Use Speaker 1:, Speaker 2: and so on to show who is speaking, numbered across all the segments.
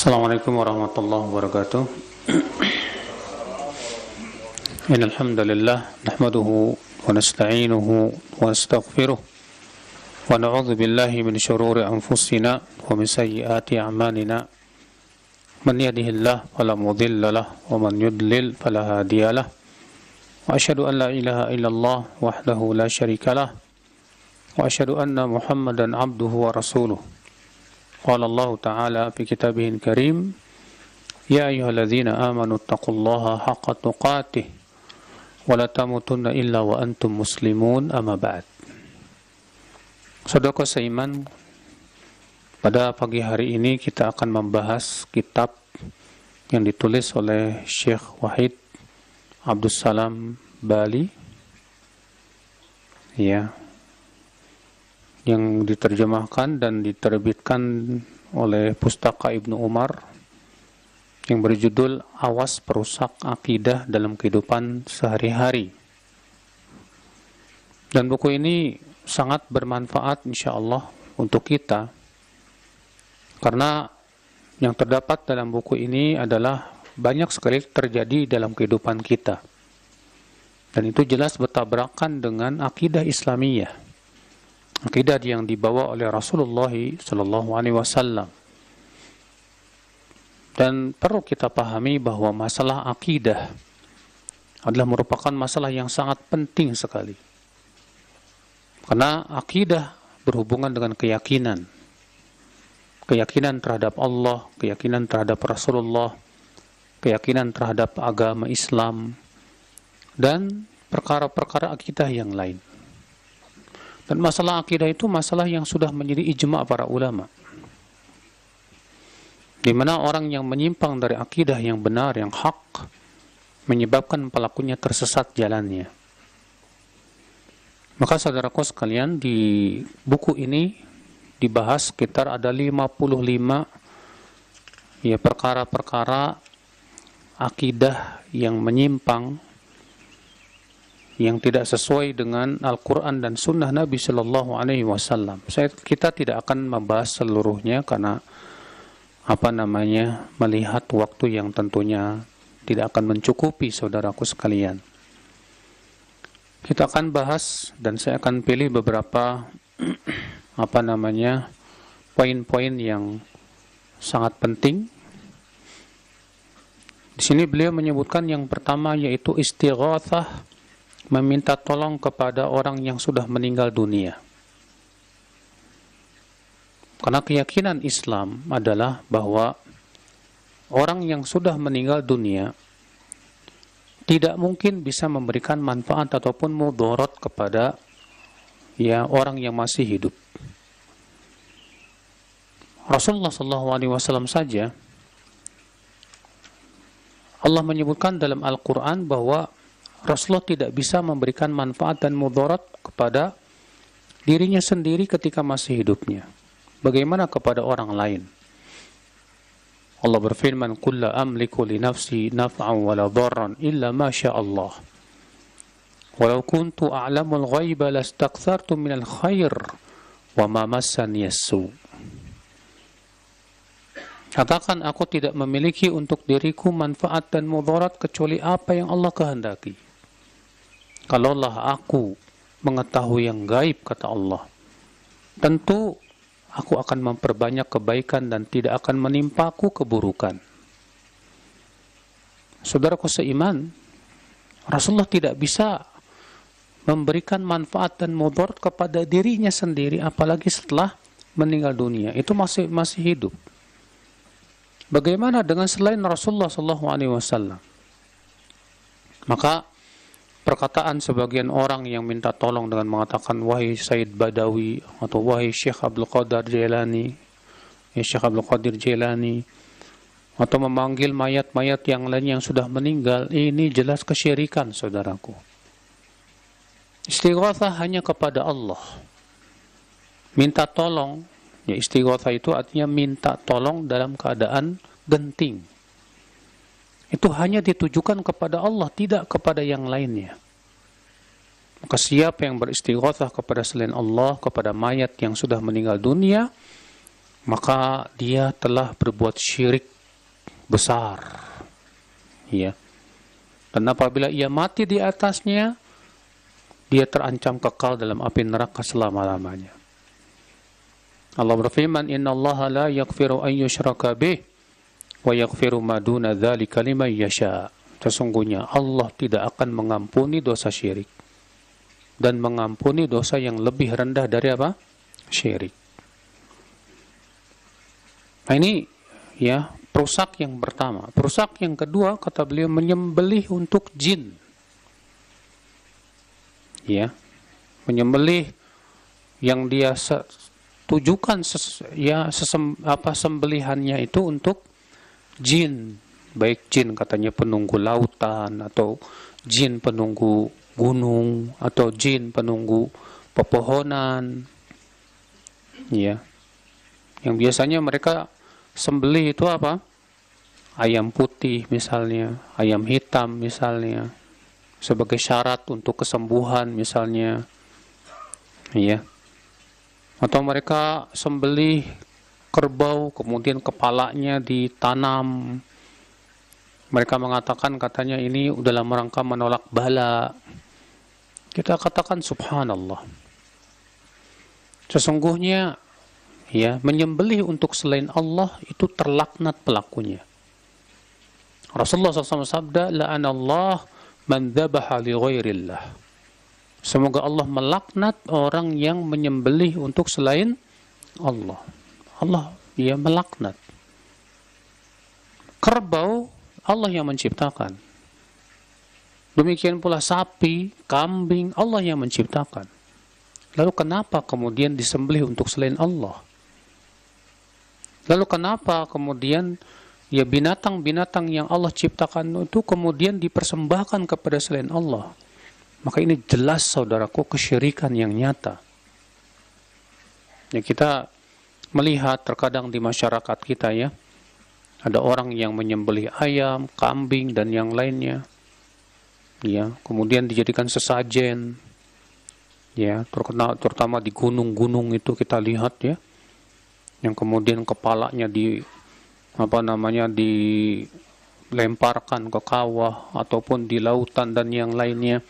Speaker 1: Assalamualaikum warahmatullahi wabarakatuh. Innal hamdalillah nahmaduhu wa nasta'inuhu wa nastaghfiruh wa na'udzu billahi min shururi anfusina wa min sayyiati a'malina. Man yahdihillahu fala mudilla lahu wa man yudlil fala hadiya lahu. Wa asyhadu an la ilaha illallah wahdahu la syarika lahu wa asyhadu anna Muhammadan 'abduhu wa rasuluh. Qala Allah Ta'ala fi kitabihil karim, ya ayyuhalladzina amanu taqullaha haqqa tuqatih wa la tamutunna illa wa antum muslimun, amma ba'd. Saudara seiman, pada pagi hari ini kita akan membahas kitab yang ditulis oleh Syekh Wahid Abdus Salam Bali, ya, yang diterjemahkan dan diterbitkan oleh Pustaka Ibnu Umar yang berjudul Awas Perusak Akidah dalam Kehidupan Sehari-hari. Dan buku ini sangat bermanfaat insyaallah untuk kita, karena yang terdapat dalam buku ini adalah banyak sekali terjadi dalam kehidupan kita, dan itu jelas bertabrakan dengan akidah Islamiyah, akidah yang dibawa oleh Rasulullah sallallahu alaihi wasallam. Dan perlu kita pahami bahwa masalah akidah adalah merupakan masalah yang sangat penting sekali. Karena akidah berhubungan dengan keyakinan. Keyakinan terhadap Allah, keyakinan terhadap Rasulullah, keyakinan terhadap agama Islam, dan perkara-perkara akidah yang lain. Dan masalah akidah itu masalah yang sudah menjadi ijma' para ulama, di mana orang yang menyimpang dari akidah yang benar, yang hak, menyebabkan pelakunya tersesat jalannya. Maka saudaraku sekalian, di buku ini dibahas sekitar ada 55 ya perkara-perkara akidah yang menyimpang, yang tidak sesuai dengan Al-Quran dan Sunnah Nabi Sallallahu Alaihi Wasallam. Kita tidak akan membahas seluruhnya karena melihat waktu yang tentunya tidak akan mencukupi saudaraku sekalian. Kita akan bahas dan saya akan pilih beberapa poin-poin yang sangat penting. Di sini beliau menyebutkan yang pertama yaitu istighatsah, meminta tolong kepada orang yang sudah meninggal dunia. Karena keyakinan Islam adalah bahwa orang yang sudah meninggal dunia tidak mungkin bisa memberikan manfaat ataupun mudarat kepada orang yang masih hidup. Rasulullah SAW saja Allah menyebutkan dalam Al-Quran bahwa Rasulullah tidak bisa memberikan manfaat dan mudarat kepada dirinya sendiri ketika masih hidupnya. Bagaimana kepada orang lain? Allah berfirman, "Qul la amliku li nafsi naf'an wa la dharran illa ma syaa Allah. Walau kuntu a'lamul ghaiba lastakthartu minal khair wa ma massani as-su." Katakan, aku tidak memiliki untuk diriku manfaat dan mudarat kecuali apa yang Allah kehendaki. Kalaulah aku mengetahui yang gaib, kata Allah, tentu aku akan memperbanyak kebaikan dan tidak akan menimpaku keburukan. Saudaraku seiman, Rasulullah tidak bisa memberikan manfaat dan mudarat kepada dirinya sendiri, apalagi setelah meninggal dunia. Itu masih hidup. Bagaimana dengan selain Rasulullah SAW? Maka perkataan sebagian orang yang minta tolong dengan mengatakan, wahai Sayyid Badawi, atau wahai Syekh Abdul Qadir Jailani, atau memanggil mayat-mayat yang lain yang sudah meninggal, ini jelas kesyirikan, saudaraku. Istighatsah hanya kepada Allah. Minta tolong, ya, istighatsah itu artinya minta tolong dalam keadaan genting. Itu hanya ditujukan kepada Allah, tidak kepada yang lainnya. Maka siapa yang beristighatsah kepada selain Allah, kepada mayat yang sudah meninggal dunia, maka dia telah berbuat syirik besar. Ya. Dan apabila ia mati di atasnya, dia terancam kekal dalam api neraka selama-lamanya. Allah berfirman, "Innallaha la yaghfiru an yushraka bih wa yaghfiru ma duna dzalika liman yasha." Sesungguhnya Allah tidak akan mengampuni dosa syirik dan mengampuni dosa yang lebih rendah dari apa? Syirik. Nah, ini ya, perusak yang pertama. Perusak yang kedua, kata beliau, menyembelih untuk jin. Ya, menyembelih yang dia tujukan sembelihannya itu untuk jin, baik jin katanya penunggu lautan, atau jin penunggu gunung, atau jin penunggu pepohonan. Ya, yang biasanya mereka sembelih itu apa? Ayam putih misalnya, ayam hitam misalnya, sebagai syarat untuk kesembuhan misalnya. Ya. Atau mereka sembelih kerbau, kemudian kepalanya ditanam. Mereka mengatakan, katanya ini dalam rangka menolak bala. Kita katakan subhanallah. Sesungguhnya ya, menyembelih untuk selain Allah itu terlaknat pelakunya. Rasulullah SAW sabda, "La'anallah man dzabaha li ghairillah." Semoga Allah melaknat orang yang menyembelih untuk selain Allah. Allah ya melaknat. Kerbau Allah yang menciptakan. Demikian pula sapi, kambing, Allah yang menciptakan. Lalu kenapa kemudian disembelih untuk selain Allah? Lalu kenapa kemudian ya binatang-binatang yang Allah ciptakan itu kemudian dipersembahkan kepada selain Allah? Maka ini jelas, saudaraku, kesyirikan yang nyata. Ya, kita melihat terkadang di masyarakat kita ya, ada orang yang menyembelih ayam, kambing, dan yang lainnya. Ya, kemudian dijadikan sesajen. Ya, terutama di gunung-gunung itu kita lihat ya, yang kemudian kepalanya dilemparkan ke kawah ataupun di lautan dan yang lainnya.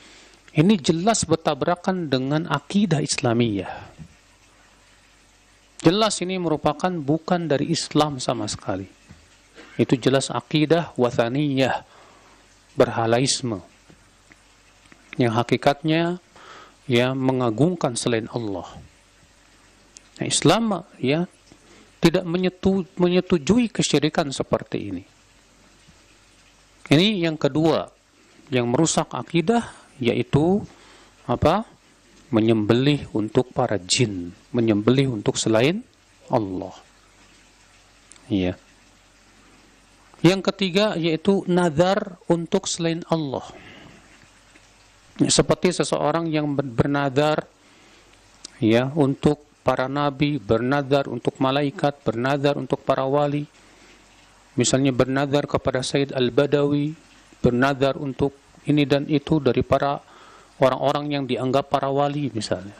Speaker 1: Ini jelas bertabrakan dengan akidah Islamiyah. Jelas ini merupakan bukan dari Islam sama sekali. Itu jelas akidah wathaniyah, berhalaisme, yang hakikatnya ya mengagungkan selain Allah. Nah, Islam ya tidak menyetujui kesyirikan seperti ini. Ini yang kedua yang merusak akidah, yaitu apa? Menyembelih untuk para jin, menyembelih untuk selain Allah. Iya. Yang ketiga yaitu nazar untuk selain Allah. Seperti seseorang yang bernazar ya untuk para nabi, bernazar untuk malaikat, bernazar untuk para wali. Misalnya bernazar kepada Sayyid Al-Badawi, bernazar untuk ini dan itu dari para orang-orang yang dianggap para wali misalnya.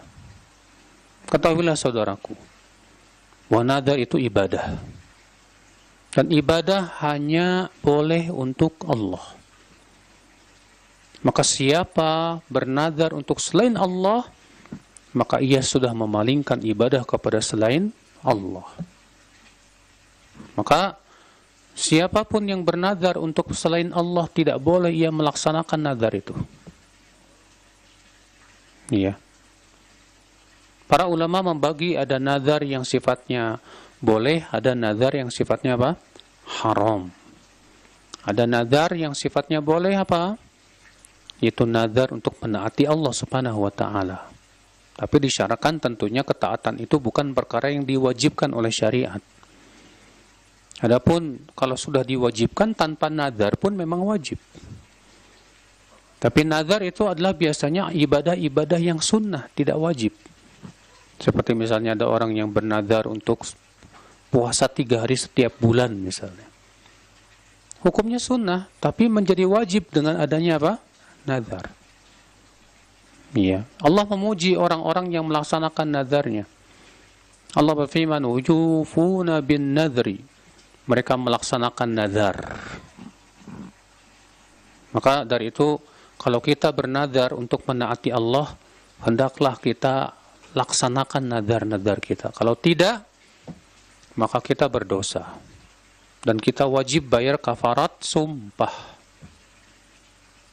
Speaker 1: Ketahuilah saudaraku, bahwa nazar itu ibadah. Dan ibadah hanya boleh untuk Allah. Maka siapa bernazar untuk selain Allah, maka ia sudah memalingkan ibadah kepada selain Allah. Maka siapapun yang bernazar untuk selain Allah tidak boleh ia melaksanakan nazar itu. Iya. Para ulama membagi, ada nazar yang sifatnya boleh, ada nazar yang sifatnya apa? Haram. Ada nazar yang sifatnya boleh apa? Itu nazar untuk menaati Allah Subhanahu wa taala. Tapi disyaratkan tentunya ketaatan itu bukan perkara yang diwajibkan oleh syariat. Adapun kalau sudah diwajibkan tanpa nazar pun memang wajib. Tapi nazar itu adalah biasanya ibadah-ibadah yang sunnah, tidak wajib. Seperti misalnya ada orang yang bernazar untuk puasa 3 hari setiap bulan misalnya. Hukumnya sunnah, tapi menjadi wajib dengan adanya apa? Nazar. Iya. Allah memuji orang-orang yang melaksanakan nazarnya. Allah berfirman, "Yufuna bin nadri." Mereka melaksanakan nazar. Maka dari itu, kalau kita bernazar untuk menaati Allah, hendaklah kita laksanakan nazar-nazar kita. Kalau tidak, maka kita berdosa. Dan kita wajib bayar kafarat sumpah.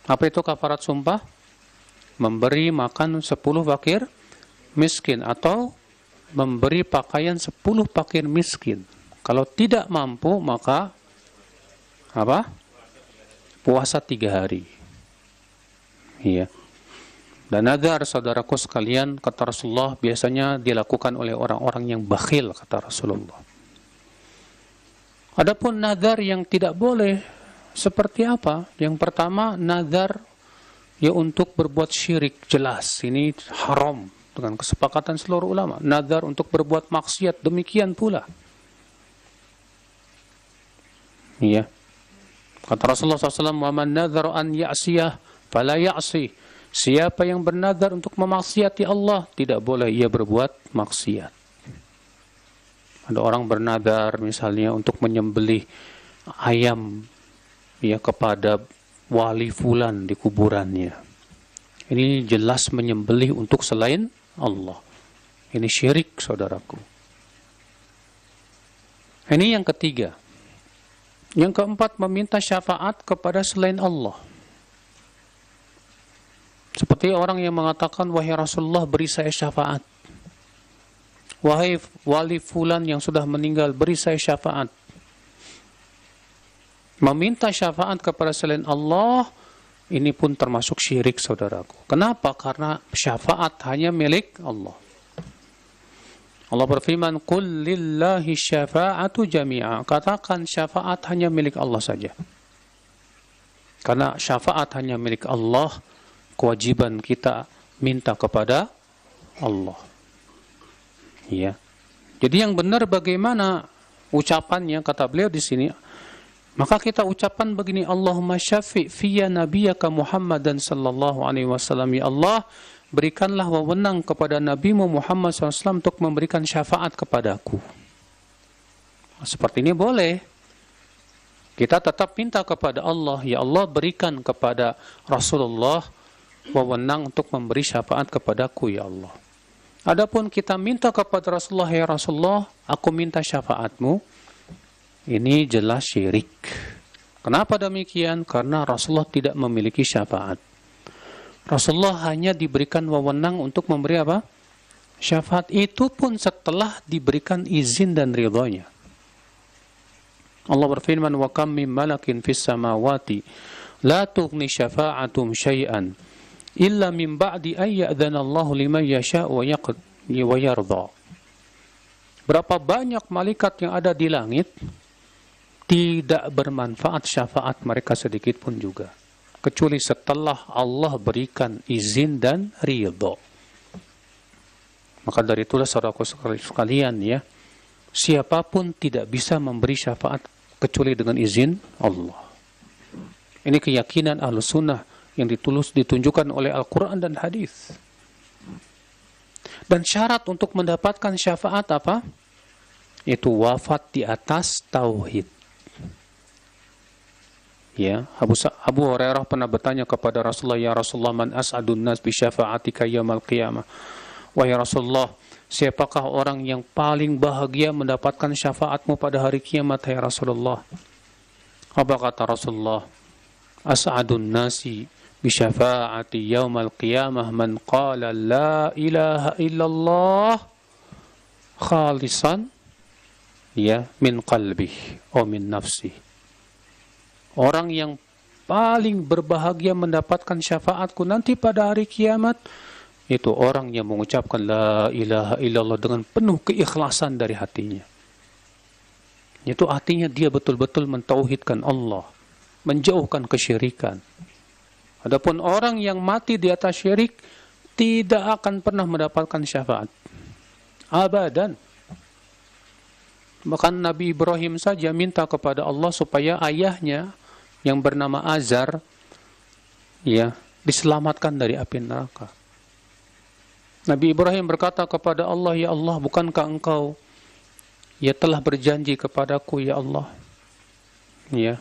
Speaker 1: Apa itu kafarat sumpah? Memberi makan 10 fakir miskin, atau memberi pakaian 10 fakir miskin. Kalau tidak mampu, maka apa? Puasa 3 hari. Iya. Dan nazar, saudaraku sekalian, kata Rasulullah, biasanya dilakukan oleh orang-orang yang bakhil, kata Rasulullah. Adapun nazar yang tidak boleh, seperti apa? Yang pertama, nazar ya untuk berbuat syirik, jelas. Ini haram dengan kesepakatan seluruh ulama. Nazar untuk berbuat maksiat, demikian pula. Iya. Kata Rasulullah SAW, "Wa man nadzara an ya'siyah fala ya'si." Siapa yang bernazar untuk memaksiati Allah, tidak boleh ia berbuat maksiat. Ada orang bernazar misalnya untuk menyembelih ayam ya kepada wali fulan di kuburannya. Ini jelas menyembelih untuk selain Allah. Ini syirik, saudaraku. Ini yang ketiga. Yang keempat, meminta syafaat kepada selain Allah. Seperti orang yang mengatakan, "Wahai Rasulullah, beri saya syafaat. Wahai wali fulan yang sudah meninggal, beri saya syafaat." Meminta syafaat kepada selain Allah, ini pun termasuk syirik, saudaraku. Kenapa? Karena syafaat hanya milik Allah. Allah berfirman, "Qul lillahi syafa'atu jami'a." Katakan syafaat hanya milik Allah saja. Karena syafaat hanya milik Allah, kewajiban kita minta kepada Allah. Ya. Jadi yang benar bagaimana ucapannya, kata beliau di sini, maka kita ucapan begini, Allahumma syafi' fiyya nabiyyaka Muhammadan sallallahu alaihi wasallam. Ya Allah, berikanlah wewenang kepada Nabimu Muhammad SAW untuk memberikan syafaat kepadaku. Seperti ini boleh. Kita tetap minta kepada Allah, ya Allah berikan kepada Rasulullah wewenang untuk memberi syafaat kepadaku, ya Allah. Adapun kita minta kepada Rasulullah, ya Rasulullah, aku minta syafaatmu, ini jelas syirik. Kenapa demikian? Karena Rasulullah tidak memiliki syafaat. Rasulullah hanya diberikan wewenang untuk memberi apa? Syafaat, itu pun setelah diberikan izin dan ridhonya. Allah berfirman, "Wa kam min malakin fis samawati la tughni syafa'atum syai'an illa min ba'di ay ya'dzana Allahu liman yasha'u wa yardha." Berapa banyak malaikat yang ada di langit, tidak bermanfaat syafaat mereka sedikit pun juga, kecuali setelah Allah berikan izin dan ridho. Maka dari itulah saudaraku sekalian ya, siapapun tidak bisa memberi syafaat kecuali dengan izin Allah. Ini keyakinan Ahlus Sunnah yang ditunjukkan oleh Al-Quran dan hadis. Dan syarat untuk mendapatkan syafaat apa? Itu wafat di atas tauhid. Ya, Abu Hurairah pernah bertanya kepada Rasulullah, "Ya Rasulullah, man as'adun nas bi syafa'atika yaumil qiyamah?" Wahai Rasulullah, siapakah orang yang paling bahagia mendapatkan syafaatmu pada hari kiamat, ya Rasulullah? Apa kata Rasulullah? "As'adun nasi bi syafa'ati yaumil qiyamah man qala la ilaha illallah khalisan ya min qalbih aw min nafsih." Orang yang paling berbahagia mendapatkan syafaatku nanti pada hari kiamat, itu orang yang mengucapkan la ilaha illallah dengan penuh keikhlasan dari hatinya. Itu artinya dia betul-betul mentauhidkan Allah, menjauhkan kesyirikan. Adapun orang yang mati di atas syirik, tidak akan pernah mendapatkan syafaat. Abadan. Bahkan Nabi Ibrahim saja minta kepada Allah supaya ayahnya yang bernama Azar ya diselamatkan dari api neraka. Nabi Ibrahim berkata kepada Allah, ya Allah, bukankah engkau ya telah berjanji kepadaku, ya Allah, ya.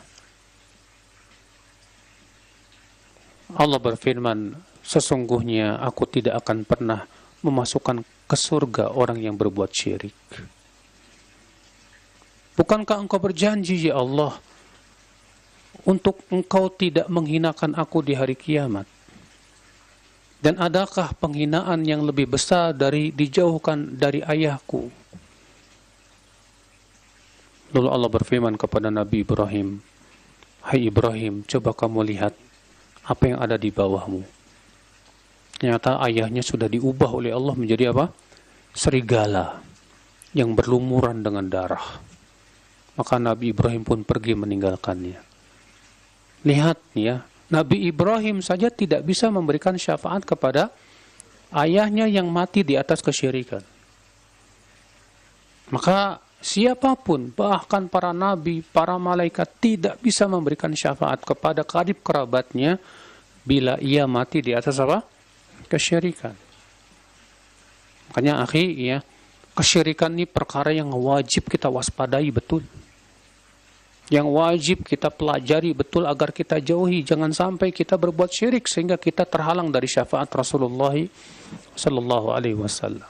Speaker 1: Allah berfirman, sesungguhnya aku tidak akan pernah memasukkan ke surga orang yang berbuat syirik. Bukankah engkau berjanji, ya Allah, untuk engkau tidak menghinakan aku di hari kiamat? Dan adakah penghinaan yang lebih besar dari dijauhkan dari ayahku? Lalu Allah berfirman kepada Nabi Ibrahim, hai Ibrahim, coba kamu lihat apa yang ada di bawahmu. Ternyata ayahnya sudah diubah oleh Allah menjadi apa? Serigala yang berlumuran dengan darah. Maka Nabi Ibrahim pun pergi meninggalkannya. Lihat ya, Nabi Ibrahim saja tidak bisa memberikan syafaat kepada ayahnya yang mati di atas kesyirikan. Maka siapapun, bahkan para nabi, para malaikat tidak bisa memberikan syafaat kepada karib kerabatnya bila ia mati di atas apa? Kesyirikan. Makanya akhi, ya, kesyirikan ini perkara yang wajib kita waspadai betul. Yang wajib kita pelajari betul agar kita jauhi. Jangan sampai kita berbuat syirik sehingga kita terhalang dari syafaat Rasulullah sallallahu alaihi wasallam.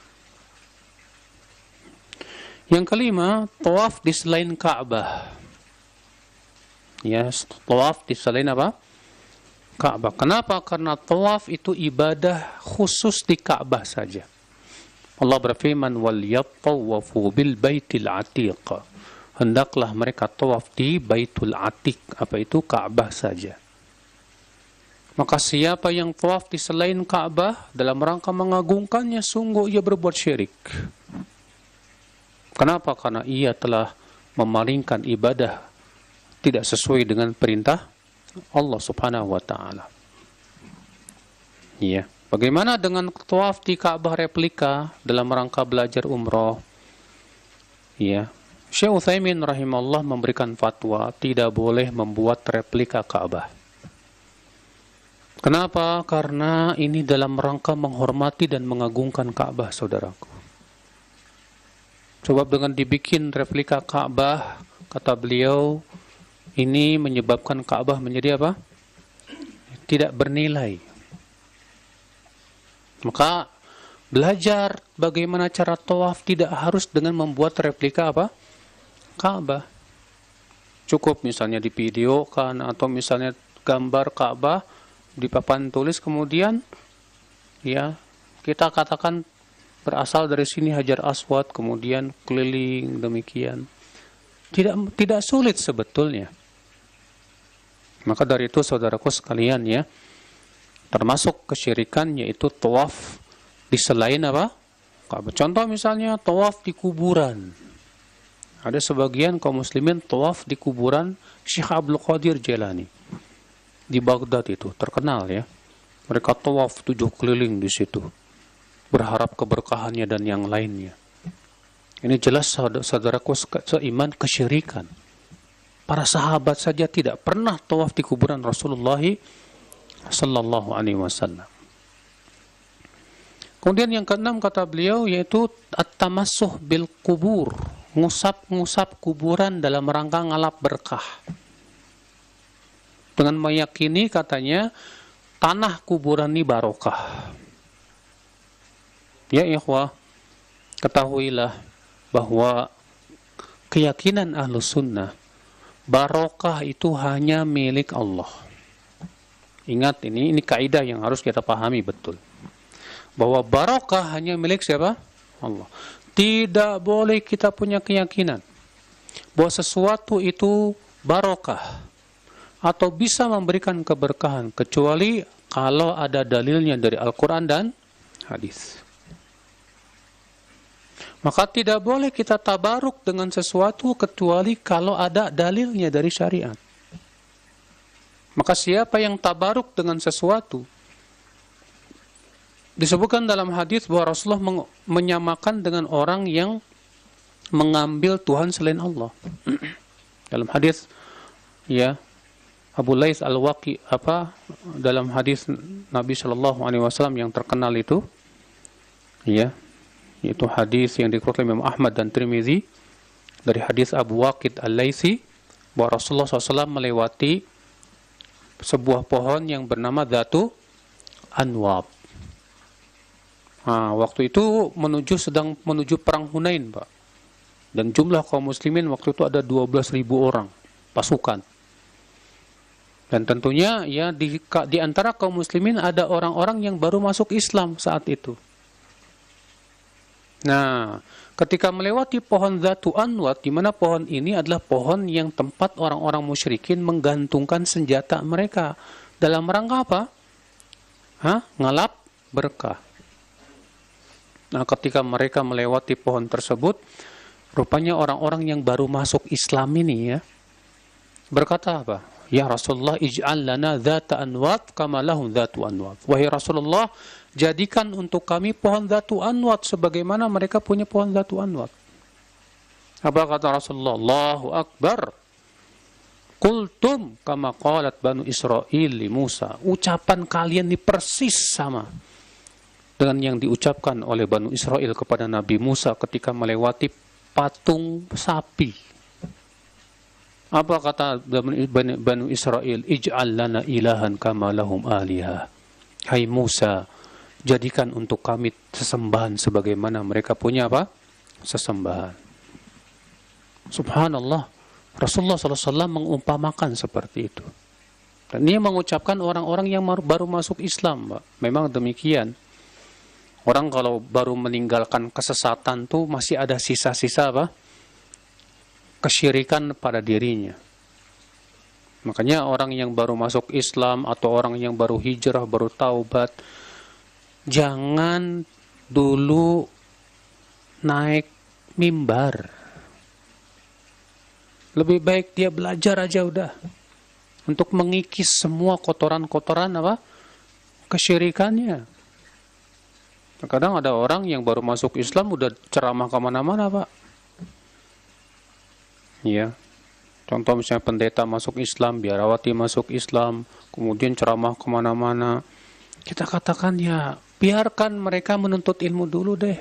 Speaker 1: Yang kelima, tawaf di selain Ka'bah. Ya, tawaf di selain apa? Ka'bah. Kenapa? Karena tawaf itu ibadah khusus di Ka'bah saja. Allah berfirman, wal yattawafu bil baitil atiq. Hendaklah mereka tawaf di Baitul Atiq. Apa itu? Ka'bah saja. Maka siapa yang tawaf di selain Ka'bah dalam rangka mengagungkannya, sungguh ia berbuat syirik. Kenapa? Karena ia telah memalingkan ibadah tidak sesuai dengan perintah Allah subhanahu wa ta'ala. Iya. Bagaimana dengan tawaf di Ka'bah replika dalam rangka belajar umroh? Iya. Syekh Utsaimin rahimahullah memberikan fatwa tidak boleh membuat replika Ka'bah. Kenapa? Karena ini dalam rangka menghormati dan mengagungkan Ka'bah, saudaraku. Sebab dengan dibikin replika Ka'bah, kata beliau, ini menyebabkan Ka'bah menjadi apa? Tidak bernilai. Maka belajar bagaimana cara tawaf tidak harus dengan membuat replika apa? Ka'bah. Cukup misalnya divideokan atau misalnya gambar Ka'bah di papan tulis, kemudian ya kita katakan berasal dari sini Hajar Aswad, kemudian keliling demikian. Tidak sulit sebetulnya. Maka dari itu saudaraku sekalian ya, termasuk kesyirikan yaitu tawaf di selain apa? Ka'bah. Contoh misalnya tawaf di kuburan. Ada sebagian kaum muslimin tawaf di kuburan Syekh Abdul Qadir Jailani di Baghdad, itu terkenal ya. Mereka tawaf 7 keliling di situ, berharap keberkahannya dan yang lainnya. Ini jelas saudaraku seiman kesyirikan. Para sahabat saja tidak pernah tawaf di kuburan Rasulullah sallallahu alaihi wasallam. Kemudian yang keenam kata beliau yaitu at-tamassuh bil qubur, ngusap-ngusap kuburan dalam rangka ngalap berkah. Dengan meyakini katanya tanah kuburan ini barokah. Ya ikhwah, ketahuilah bahwa keyakinan Ahlus Sunnah, barokah itu hanya milik Allah. Ingat ini kaidah yang harus kita pahami betul. Bahwa barokah hanya milik siapa? Allah. Tidak boleh kita punya keyakinan bahwa sesuatu itu barokah atau bisa memberikan keberkahan kecuali kalau ada dalilnya dari Al-Quran dan hadis. Maka tidak boleh kita tabaruk dengan sesuatu kecuali kalau ada dalilnya dari syariat. Maka siapa yang tabaruk dengan sesuatu, disebutkan dalam hadis bahwa Rasulullah menyamakan dengan orang yang mengambil Tuhan selain Allah. Dalam hadis ya Abu Lais Al-Waqi dalam hadis Nabi Shallallahu Alaihi Wasallam yang terkenal itu, Ya, yaitu hadis yang dikeluarkan Imam Ahmad dan Tirmidzi dari hadis Abu Waqid Al-Laitsi bahwa Rasulullah SAW melewati sebuah pohon yang bernama Dzatu Anwab. Nah, waktu itu sedang menuju perang Hunain, Pak. Dan jumlah kaum muslimin waktu itu ada 12.000 orang pasukan. Dan tentunya ya di antara kaum muslimin ada orang-orang yang baru masuk Islam saat itu. Nah, ketika melewati pohon Dzatu Anwat, di mana pohon ini adalah pohon yang tempat orang-orang musyrikin menggantungkan senjata mereka dalam rangka apa? Ngalap berkah. Nah, ketika mereka melewati pohon tersebut, rupanya orang-orang yang baru masuk Islam ini ya berkata apa? Ya Rasulullah, ij'al lana dzata anwat kama lahum dzatu anwat. Wahai Rasulullah, jadikan untuk kami pohon Dzatu Anwat sebagaimana mereka punya pohon Dzatu Anwat. Apa kata Rasulullah? Allahu Akbar. Qultum kama qalat Banu Israil li Musa. Ucapan kalian ini persis sama dengan yang diucapkan oleh Banu Israil kepada Nabi Musa ketika melewati patung sapi. Apa kata Banu Israil? Ij'al lana ilahan kama lahum aliha. Hai Musa, jadikan untuk kami sesembahan sebagaimana mereka punya apa? Sesembahan. Subhanallah, Rasulullah SAW mengumpamakan seperti itu. Dan ini mengucapkan orang-orang yang baru masuk Islam, Pak. Memang demikian. Orang kalau baru meninggalkan kesesatan tuh masih ada sisa-sisa apa? Kesyirikan pada dirinya. Makanya orang yang baru masuk Islam atau orang yang baru hijrah, baru taubat, jangan dulu naik mimbar. Lebih baik dia belajar aja udah. Untuk mengikis semua kotoran-kotoran apa? Kesyirikannya. Kadang ada orang yang baru masuk Islam udah ceramah kemana-mana, Pak. Ya, contoh misalnya pendeta masuk Islam, biarawati masuk Islam, kemudian ceramah kemana-mana. Kita katakan ya, biarkan mereka menuntut ilmu dulu deh.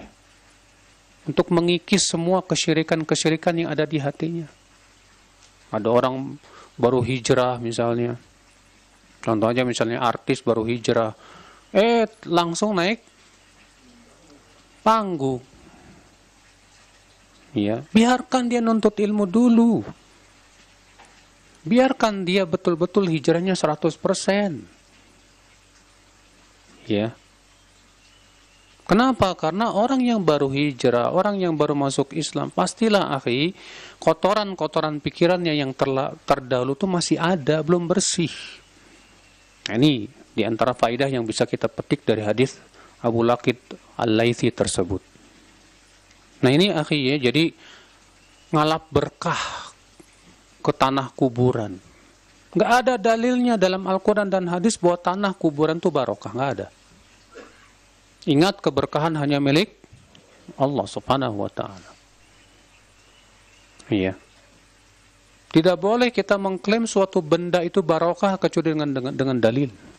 Speaker 1: Untuk mengikis semua kesyirikan-kesyirikan yang ada di hatinya. Ada orang baru hijrah misalnya. Contoh aja misalnya artis baru hijrah. Langsung naik panggung. Ya, biarkan dia nuntut ilmu dulu. Biarkan dia betul-betul hijrahnya 100%. Ya. Kenapa? Karena orang yang baru hijrah, orang yang baru masuk Islam, pastilah akhi, kotoran-kotoran pikirannya yang terdahulu itu masih ada, belum bersih. Nah, ini di antara faidah yang bisa kita petik dari hadis Abu Waqid Al-Laitsi tersebut. Nah ini akhi ya, jadi ngalap berkah ke tanah kuburan. Nggak ada dalilnya dalam Al-Quran dan hadis bahwa tanah kuburan itu barokah, nggak ada. Ingat, keberkahan hanya milik Allah Subhanahu wa Ta'ala. Iya. Tidak boleh kita mengklaim suatu benda itu barokah kecuali dengan dalil.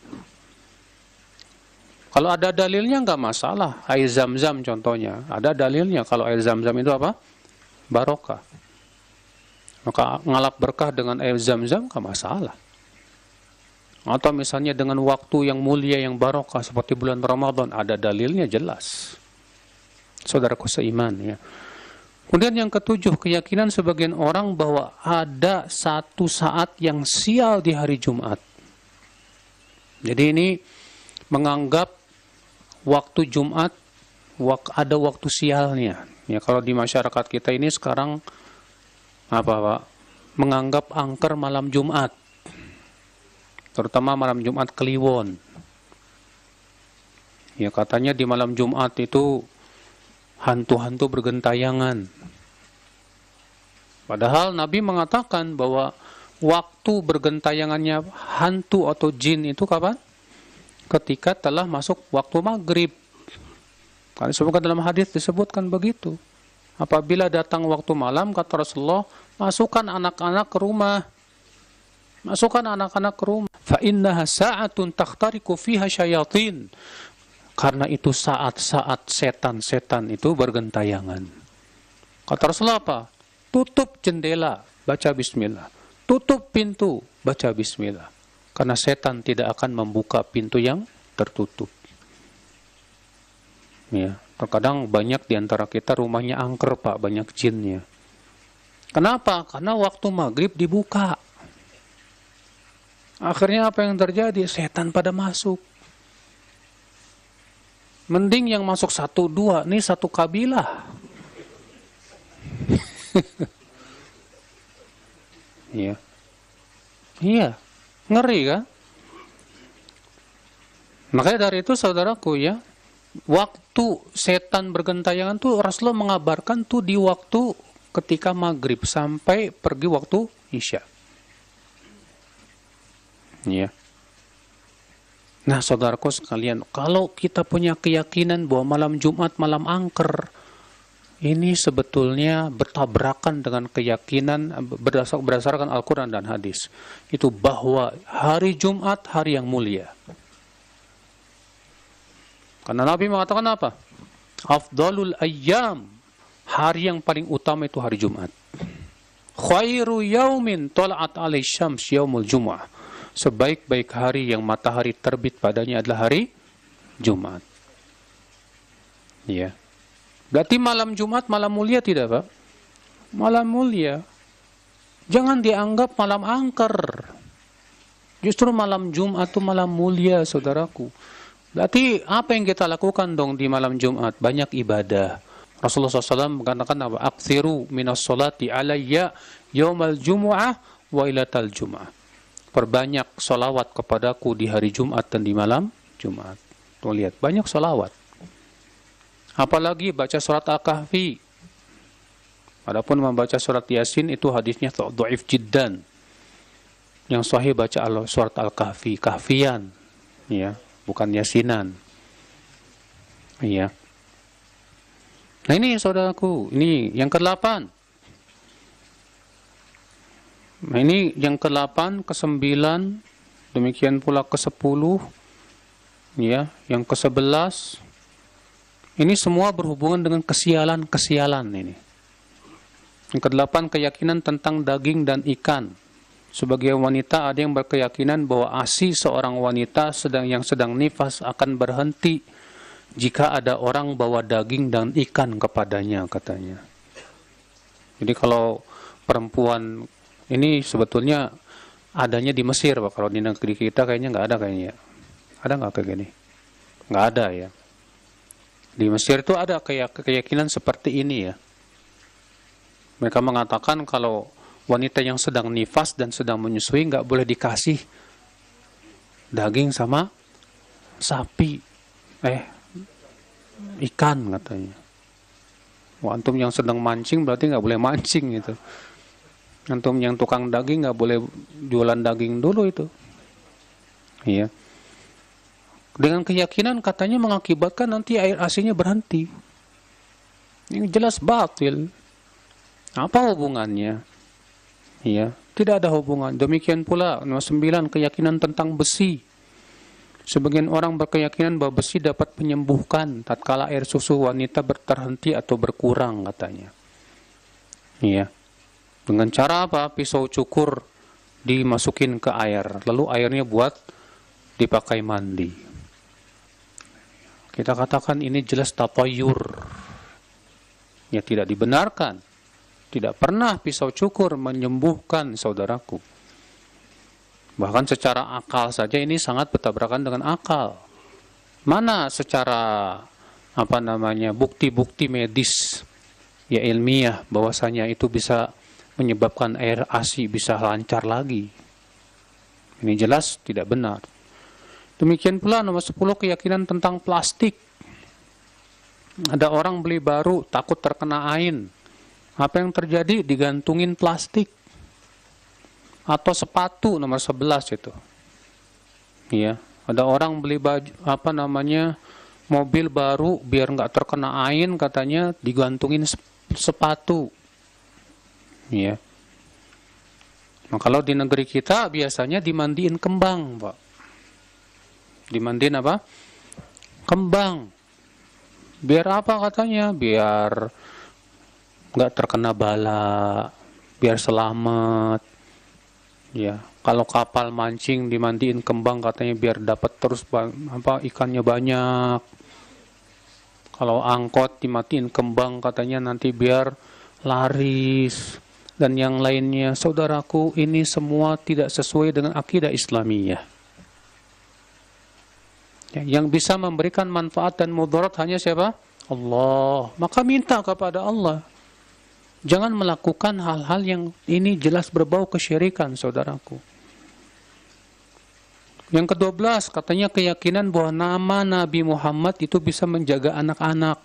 Speaker 1: Kalau ada dalilnya nggak masalah. Air Zam-Zam contohnya, ada dalilnya kalau air Zam-Zam itu apa? Barokah. Maka ngalap berkah dengan air Zam-Zam nggak masalah. Atau misalnya dengan waktu yang mulia yang barokah seperti bulan Ramadan, ada dalilnya jelas. Saudaraku seiman ya. Kemudian yang ketujuh, keyakinan sebagian orang bahwa ada satu saat yang sial di hari Jumat. Jadi ini menganggap waktu Jumat ada waktu sialnya. Ya, kalau di masyarakat kita ini sekarang apa Pak? Menganggap angker malam Jumat. Terutama malam Jumat Kliwon. Ya, katanya di malam Jumat itu hantu-hantu bergentayangan. Padahal Nabi mengatakan bahwa waktu bergentayangannya hantu atau jin itu kapan? Ketika telah masuk waktu maghrib. Karena sebutkan dalam hadis disebutkan begitu. Apabila datang waktu malam, kata Rasulullah, masukkan anak-anak ke rumah. Masukkan anak-anak ke rumah. Fa innaha sa'atun takhtariku fiha syayatin. Karena itu saat-saat setan-setan itu bergentayangan. Kata Rasulullah apa? Tutup jendela, baca bismillah. Tutup pintu, baca bismillah. Karena setan tidak akan membuka pintu yang tertutup. Ya, terkadang banyak di antara kita rumahnya angker, Pak, banyak jinnya. Kenapa? Karena waktu maghrib dibuka. Akhirnya apa yang terjadi? Setan pada masuk. Mending yang masuk 1-2, nih satu kabilah. Iya. Iya. Ngeri kan? Makanya dari itu saudaraku ya, waktu setan bergentayangan tuh Rasulullah mengabarkan tuh di waktu ketika maghrib sampai pergi waktu isya. Ya. Nah saudaraku sekalian, kalau kita punya keyakinan bahwa malam Jumat malam angker, ini sebetulnya bertabrakan dengan keyakinan berdasarkan Al-Quran dan hadis. Itu bahwa hari Jumat hari yang mulia. Karena Nabi mengatakan apa? Afdalul ayyam, hari yang paling utama itu hari Jumat. Khairu yaumin tola'at alaih syams yaumul jum'ah. Sebaik-baik hari yang matahari terbit padanya adalah hari Jumat. Ya. Berarti malam Jumat malam mulia tidak, Pak? Malam mulia. Jangan dianggap malam angker. Justru malam Jumat itu malam mulia, saudaraku. Berarti apa yang kita lakukan dong di malam Jumat? Banyak ibadah. Rasulullah SAW mengatakan apa? Aktsiru minas sholati alayya yaumal jumu'ah wa ilatal jum'ah. Perbanyak sholawat kepadaku di hari Jumat dan di malam Jumat. Tuh lihat, banyak sholawat. Apalagi baca surat Al-Kahfi. Adapun membaca surat Yasin itu hadisnya dhaif jiddan. Yang sahih baca surat Al-Kahfi, kahfian, ya, bukan yasinan. Iya. Nah ini saudaraku, ini yang ke-8. Nah ini yang ke-8, ke-9, demikian pula ke-10, ya, yang ke-11. Ini semua berhubungan dengan kesialan-kesialan ini. Yang ke-8, keyakinan tentang daging dan ikan. Sebagai wanita ada yang berkeyakinan bahwa ASI seorang wanita yang sedang nifas akan berhenti jika ada orang bawa daging dan ikan kepadanya, katanya. Jadi kalau perempuan ini sebetulnya adanya di Mesir, Pak. Kalau di negeri kita kayaknya nggak ada kayaknya. Ada nggak kayak gini? Nggak ada ya. Di Mesir itu ada keyakinan seperti ini ya. Mereka mengatakan kalau wanita yang sedang nifas dan sedang menyusui nggak boleh dikasih daging sama sapi, ikan katanya. Wah, antum yang sedang mancing berarti nggak boleh mancing gitu. Antum yang tukang daging nggak boleh jualan daging dulu itu. Iya. Dengan keyakinan katanya mengakibatkan nanti air asinnya berhenti. Ini jelas batil. Apa hubungannya? Iya, tidak ada hubungan. Demikian pula nomor 9, keyakinan tentang besi. Sebagian orang berkeyakinan bahwa besi dapat menyembuhkan tatkala air susu wanita terhenti atau berkurang katanya. Iya. Dengan cara apa? Pisau cukur dimasukin ke air, lalu airnya buat dipakai mandi. Kita katakan ini jelas tatayur. Ya tidak dibenarkan. Tidak pernah pisau cukur menyembuhkan, saudaraku. Bahkan secara akal saja ini sangat bertabrakan dengan akal. Mana secara bukti-bukti medis ya ilmiah bahwasanya itu bisa menyebabkan air ASI bisa lancar lagi. Ini jelas tidak benar. Demikian pula nomor 10, keyakinan tentang plastik. Ada orang beli baru takut terkena ain. Apa yang terjadi? Digantungin plastik. Atau sepatu nomor 11 itu. Iya, ada orang beli baju mobil baru biar nggak terkena ain katanya digantungin sepatu. Iya. Nah, kalau di negeri kita biasanya dimandiin kembang, Pak. Dimandiin apa? kembang. Biar apa katanya? Biar nggak terkena bala, biar selamat. Ya, kalau kapal mancing dimandiin kembang katanya biar dapat terus ikannya banyak. Kalau angkot dimatiin kembang katanya nanti biar laris. Dan yang lainnya, saudaraku, ini semua tidak sesuai dengan akidah Islamiyah. Yang bisa memberikan manfaat dan mudarat hanya siapa? Allah. Maka minta kepada Allah. Jangan melakukan hal-hal yang ini jelas berbau kesyirikan, saudaraku. Yang ke-12, katanya keyakinan bahwa nama Nabi Muhammad itu bisa menjaga anak-anak.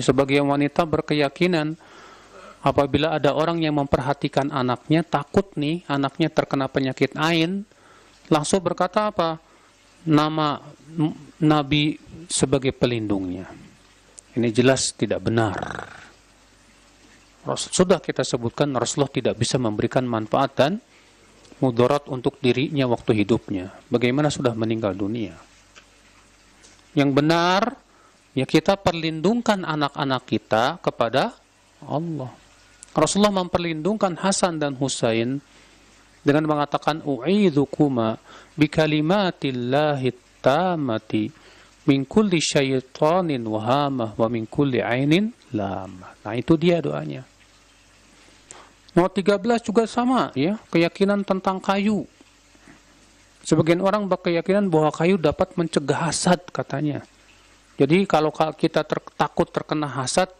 Speaker 1: Sebagai wanita berkeyakinan, apabila ada orang yang memperhatikan anaknya, takut nih anaknya terkena penyakit ain, langsung berkata apa? Nama Nabi sebagai pelindungnya. Ini jelas tidak benar. Sudah kita sebutkan Rasulullah tidak bisa memberikan manfaat dan mudarat untuk dirinya waktu hidupnya. Bagaimana sudah meninggal dunia? Yang benar, ya kita perlindungkan anak-anak kita kepada Allah. Rasulullah memperlindungkan Hasan dan Husain dengan mengatakan u'idzukuma bikalimatillahi tammati min kulli syaitanin wahamah wa min kulli ainin lamah. Nah, itu dia doanya. Nomor 13 juga sama, ya, keyakinan tentang kayu. Sebagian orang berkeyakinan bahwa kayu dapat mencegah hasad katanya. Jadi kalau kita takut terkena hasad,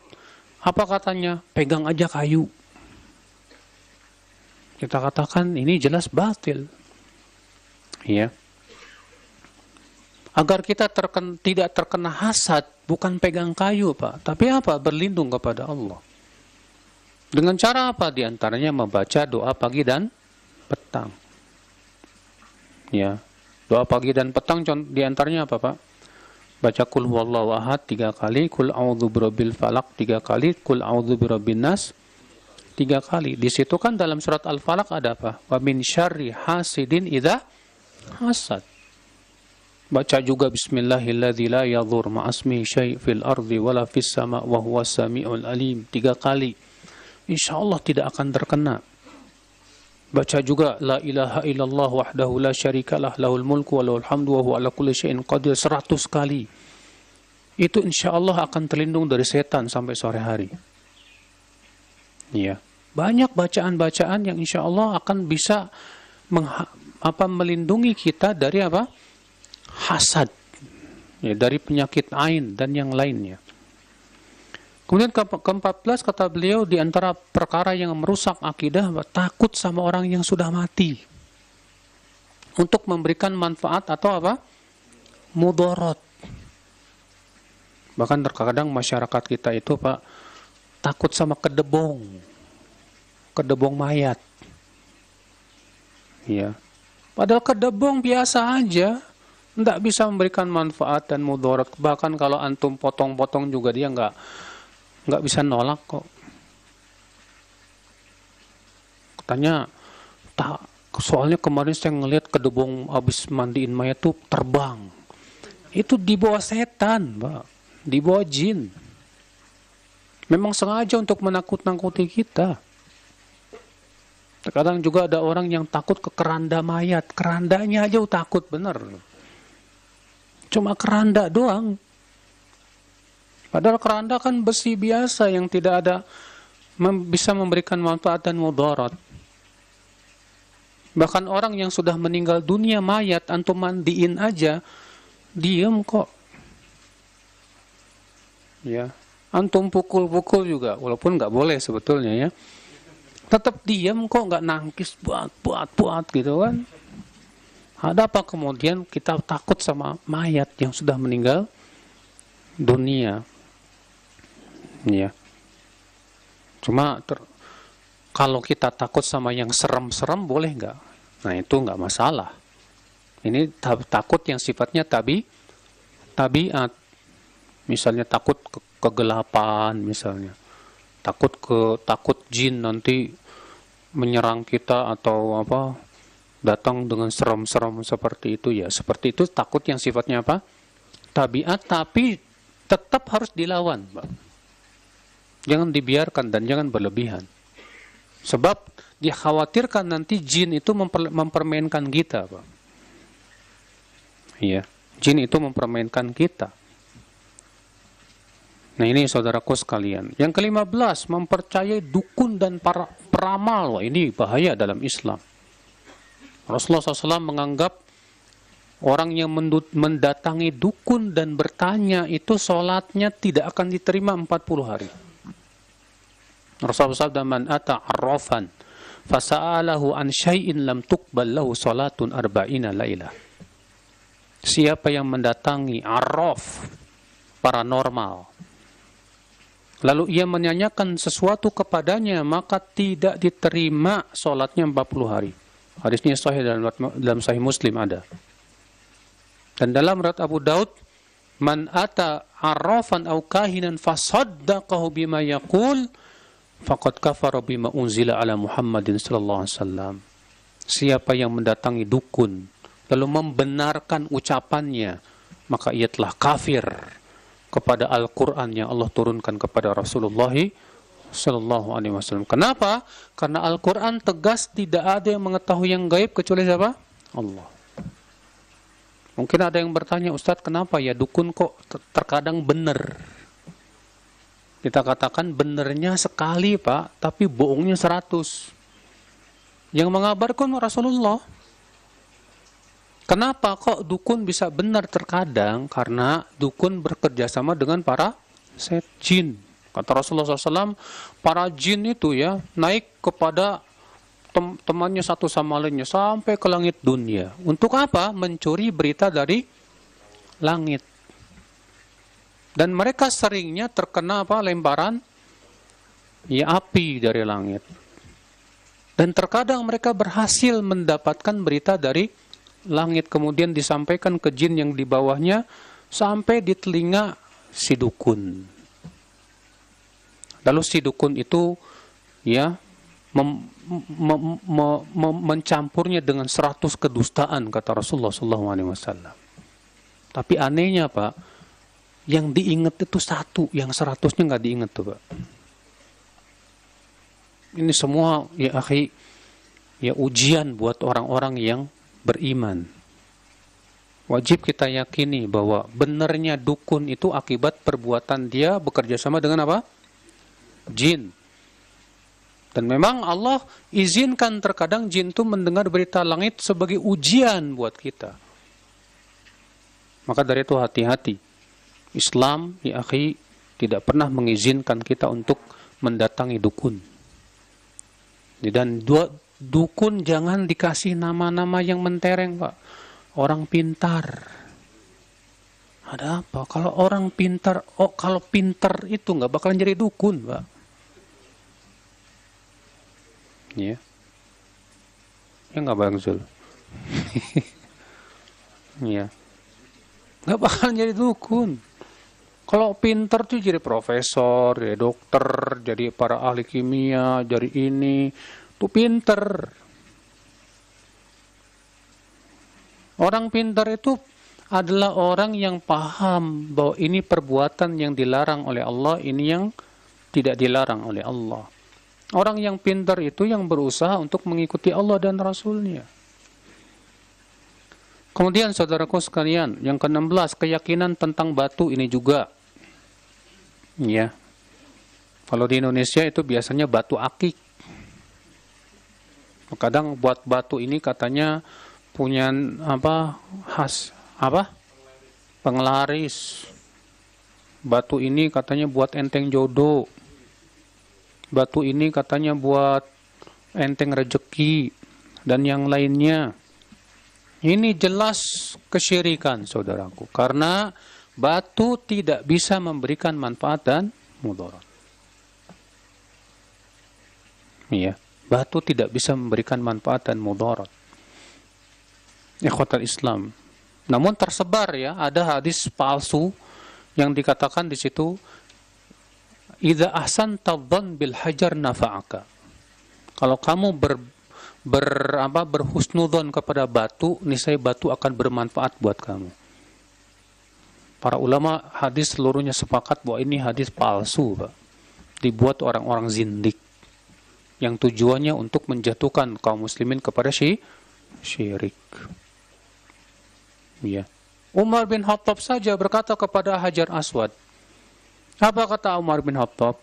Speaker 1: apa katanya? Pegang aja kayu. Kita katakan ini jelas batil. Ya. Agar kita tidak terkena hasad, bukan pegang kayu, Pak. Tapi apa? Berlindung kepada Allah. Dengan cara apa? Di antaranya membaca doa pagi dan petang. Ya. Doa pagi dan petang di antaranya apa, Pak? Baca kul huwallahu ahad 3 kali, kul a'udzu birabbil falaq 3 kali, kul a'udzu birabbin nas 3 kali. Di situ kan dalam surat Al-Falaq ada apa? Wa min syarri hasidin idza hasad. Baca juga bismillahilladzi la yadhur ma'asmi syai' fil ardi wala fis sama' wa huwas samiul alim 3 kali. Insyaallah tidak akan terkena. Baca juga la ilaha illallah wahdahu la syarikalah lahul mulku wa lahul hamdu wa huwa ala kulli syai'in qadir 100 kali. Itu insyaallah akan terlindung dari setan sampai sore hari. Ya. Banyak bacaan-bacaan yang insyaallah akan bisa melindungi kita dari apa? Hasad. Ya, dari penyakit ain dan yang lainnya. Kemudian ke-14 kata beliau di antara perkara yang merusak akidah takut sama orang yang sudah mati. Untuk memberikan manfaat atau apa? Mudarat. Bahkan terkadang masyarakat kita itu, Pak, takut sama kedebong. Kedebong mayat. Ya. Padahal kedebong biasa aja. Tidak bisa memberikan manfaat dan mudarat. Bahkan kalau antum potong-potong juga dia nggak bisa nolak kok. Katanya, soalnya kemarin saya ngelihat kedebong habis mandiin mayat tuh terbang. Itu dibawa setan, Pak. Dibawa jin. Memang sengaja untuk menakut-nakuti kita. Terkadang juga ada orang yang takut ke keranda mayat. Kerandanya aja takut, bener. Cuma keranda doang. Padahal keranda kan besi biasa yang tidak ada bisa memberikan manfaat dan mudarat. Bahkan orang yang sudah meninggal dunia mayat, antum mandiin aja, diem kok. Ya, antum pukul-pukul juga, walaupun nggak boleh sebetulnya ya. Tetap diem kok, nggak nangkis buat gitu kan. Ada apa kemudian kita takut sama mayat yang sudah meninggal dunia? Ya. Cuma kalau kita takut sama yang serem-serem boleh nggak? Nah itu nggak masalah. Ini takut yang sifatnya tabiat. Misalnya takut kegelapan, misalnya takut jin nanti menyerang kita atau apa? Datang dengan serem-serem seperti itu ya. Seperti itu takut yang sifatnya apa? tabiat, tapi tetap harus dilawan, Pak. Jangan dibiarkan dan jangan berlebihan. Sebab dikhawatirkan nanti jin itu mempermainkan kita, Pak. Iya, jin itu mempermainkan kita. Nah, ini saudaraku sekalian. Yang ke-15, mempercayai dukun dan para peramal. Wah, ini bahaya dalam Islam. Rasulullah SAW menganggap orang yang mendatangi dukun dan bertanya itu sholatnya tidak akan diterima 40 hari. Rasulullah SAW, man ata arrafan fasa'alahu an syai'in lam tuqbal lahu salatun arba'ina lailah. Siapa yang mendatangi arraf, paranormal, lalu ia menanyakan sesuatu kepadanya, maka tidak diterima sholatnya 40 hari. Hadisnya sahih dalam Sahih Muslim ada. Dan dalam riwayat Abu Daud, man ata arrafan aw kahinan fasaddaqahu bima yaqul faqad kafara bima unzila ala Muhammadin sallallahu alaihi wasallam. Siapa yang mendatangi dukun lalu membenarkan ucapannya, maka ia telah kafir kepada Al-Quran yang Allah turunkan kepada Rasulullah sallallahu alaihi wasallam. Kenapa? Karena Al-Quran tegas tidak ada yang mengetahui yang gaib kecuali siapa? Allah. Mungkin ada yang bertanya, Ustadz, kenapa ya dukun kok terkadang benar? Kita katakan benernya sekali, Pak, tapi bohongnya 100. Yang mengabarkan Rasulullah. Kenapa kok dukun bisa benar terkadang? Karena dukun bekerja sama dengan para jin. Kata Rasulullah SAW, para jin itu ya naik kepada temannya satu sama lainnya sampai ke langit dunia. Untuk apa? Mencuri berita dari langit. Dan mereka seringnya terkena apa? Lemparan ya api dari langit. Dan terkadang mereka berhasil mendapatkan berita dari langit, kemudian disampaikan ke jin yang di bawahnya sampai di telinga si dukun. Lalu si dukun itu ya mencampurnya dengan 100 kedustaan, kata Rasulullah SAW. Tapi anehnya, Pak, yang diingat itu 1, yang 100-nya nggak diingat tuh, Pak. Ini semua ya akhi, ya ujian buat orang-orang yang beriman. Wajib kita yakini bahwa benarnya dukun itu akibat perbuatan dia bekerja sama dengan apa? Jin. Dan memang Allah izinkan terkadang jin itu mendengar berita langit sebagai ujian buat kita. Maka dari itu hati-hati. Islam, ya akhi, tidak pernah mengizinkan kita untuk mendatangi dukun. Dan dukun jangan dikasih nama-nama yang mentereng, Pak. Orang pintar. Ada apa? Kalau orang pintar, kalau pintar itu nggak bakalan jadi dukun, Pak. Ya. Ya nggak, Bang Zul? Ya. Nggak bakalan jadi dukun. Kalau pintar tuh jadi profesor, jadi dokter, jadi para ahli kimia, jadi ini. Tuh pintar. Orang pintar itu adalah orang yang paham bahwa ini perbuatan yang dilarang oleh Allah, ini yang tidak dilarang oleh Allah. Orang yang pintar itu yang berusaha untuk mengikuti Allah dan Rasulnya. Kemudian saudaraku sekalian, yang ke-16, keyakinan tentang batu ini juga. Ya. Kalau di Indonesia itu biasanya batu akik. Kadang buat batu ini katanya punya apa? Khas apa? Penglaris. Batu ini katanya buat enteng jodoh. Batu ini katanya buat enteng rejeki dan yang lainnya. Ini jelas kesyirikan, saudaraku. Karena batu tidak bisa memberikan manfaat dan mudarat. Iya, batu tidak bisa memberikan manfaat dan mudarat. Ikhwatal Islam. Namun tersebar ya, ada hadis palsu yang dikatakan di situ, idza ahsanta dzan bil hajar nafa'aka. Kalau kamu berhusnudzon kepada batu, niscaya batu akan bermanfaat buat kamu. Para ulama hadis seluruhnya sepakat bahwa ini hadis palsu, Pak. Dibuat orang-orang zindik yang tujuannya untuk menjatuhkan kaum muslimin kepada syirik. Ya. Umar bin Khattab saja berkata kepada Hajar Aswad. Apa kata Umar bin Khattab?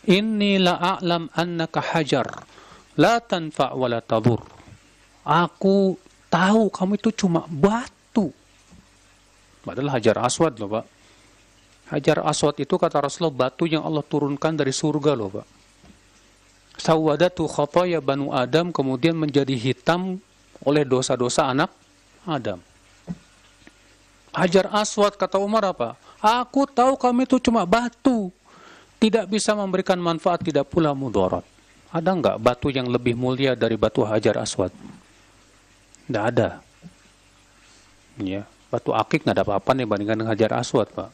Speaker 1: Inni la a'lam annaka hajar la tanfa' wa la tadur. Aku tahu kamu itu cuma batu. Padahal Hajar Aswad loh, Pak. Hajar Aswad itu kata Rasulullah batu yang Allah turunkan dari surga loh, Pak. Sawadatu khataya banu Adam, kemudian menjadi hitam oleh dosa-dosa anak Adam. Hajar Aswad kata Umar apa? Aku tahu kamu itu cuma batu. Tidak bisa memberikan manfaat, tidak pula mudarat. Ada enggak batu yang lebih mulia dari batu Hajar Aswad? Tidak ada. Ya. Batu akik nggak ada apa-apa nih bandingkan dengan Hajar Aswad, Pak.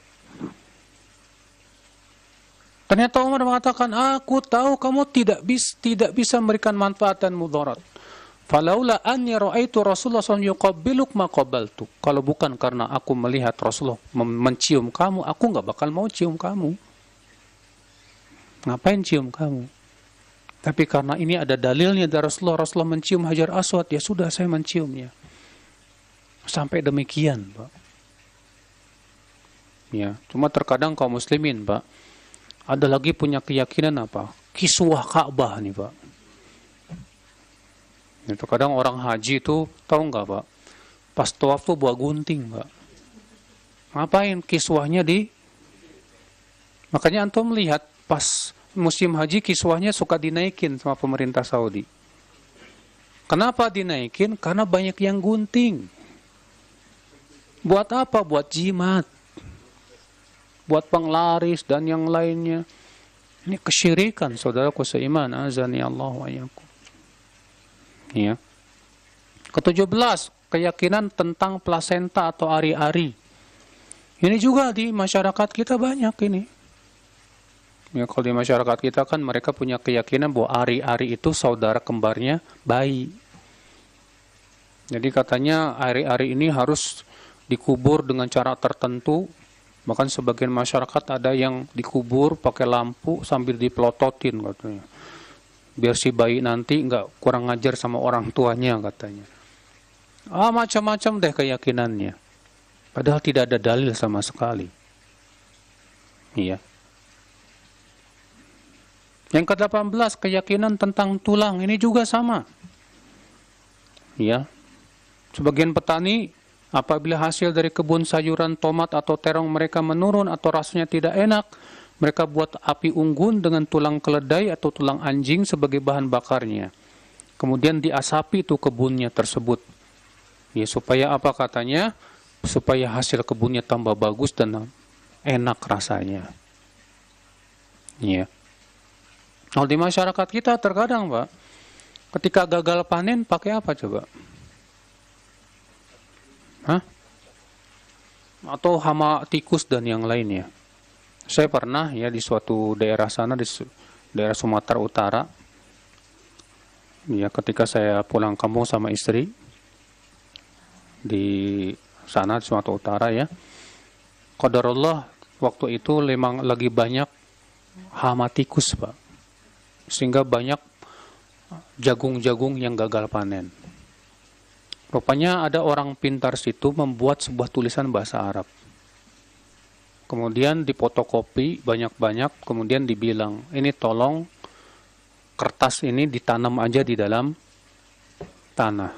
Speaker 1: Ternyata Umar mengatakan, aku tahu kamu tidak bisa memberikan manfaat dan mudarat. Falaula anni ra'aitu Rasulullah SAW yuqabbiluk ma qabaltu. Kalau bukan karena aku melihat Rasulullah mencium kamu, aku nggak bakal mau cium kamu. Ngapain cium kamu? Tapi karena ini ada dalilnya dari Rasulullah mencium Hajar Aswad, ya sudah saya menciumnya. Sampai demikian, Pak. Ya, cuma terkadang kaum muslimin, Pak, ada lagi punya keyakinan apa? Kiswah Ka'bah nih, Pak. Ya, terkadang orang haji itu tahu nggak, Pak? Pas tawaf tuh bawa gunting, Pak. Ngapain kiswahnya di? Makanya antum melihat pas musim haji kiswahnya suka dinaikin sama pemerintah Saudi. Kenapa dinaikin? Karena banyak yang gunting. Buat apa? Buat jimat. Buat penglaris dan yang lainnya. Ini kesyirikan, saudaraku seiman. Azani Allah wa iyyakum. Ya. Ke-17, keyakinan tentang plasenta atau ari-ari. Ini juga di masyarakat kita banyak ini. Ya, kalau di masyarakat kita kan mereka punya keyakinan bahwa ari-ari itu saudara kembarnya bayi. Jadi katanya ari-ari ini harus dikubur dengan cara tertentu. Bahkan sebagian masyarakat ada yang dikubur pakai lampu sambil dipelototin katanya. Biar si bayi nanti nggak kurang ngajar sama orang tuanya katanya. Macam-macam deh keyakinannya. Padahal tidak ada dalil sama sekali. Iya. Yang ke-18, keyakinan tentang tulang. Ini juga sama. Iya. Sebagian petani, apabila hasil dari kebun sayuran, tomat atau terong mereka menurun atau rasanya tidak enak, mereka buat api unggun dengan tulang keledai atau tulang anjing sebagai bahan bakarnya. Kemudian diasapi itu kebunnya tersebut. Ya, supaya apa katanya? Supaya hasil kebunnya tambah bagus dan enak rasanya. Ya. Kalau di masyarakat kita terkadang, Pak, ketika gagal panen pakai apa coba? Hah? Atau hama tikus dan yang lainnya. Saya pernah ya di suatu daerah sana, di daerah Sumatera Utara, ya ketika saya pulang kampung sama istri di sana di Sumatera Utara ya, qadarullah waktu itu memang lagi banyak hama tikus, Pak, sehingga banyak jagung-jagung yang gagal panen. Rupanya ada orang pintar situ membuat sebuah tulisan bahasa Arab. Kemudian difotokopi banyak-banyak, kemudian dibilang, ini tolong kertas ini ditanam aja di dalam tanah.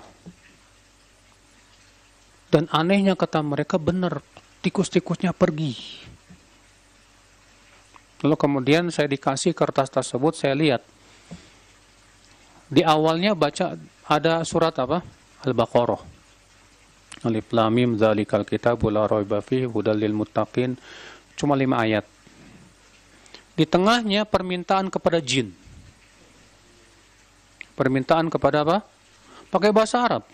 Speaker 1: Dan anehnya kata mereka benar, tikus-tikusnya pergi. Lalu kemudian saya dikasih kertas tersebut, saya lihat. Di awalnya baca ada surat apa? Al-Baqarah. Alif Lam Mim dzalikal kitabu la raiba fihi hudal lil muttaqin. Cuma 5 ayat. Di tengahnya permintaan kepada jin. Permintaan kepada apa? Pakai bahasa Arab.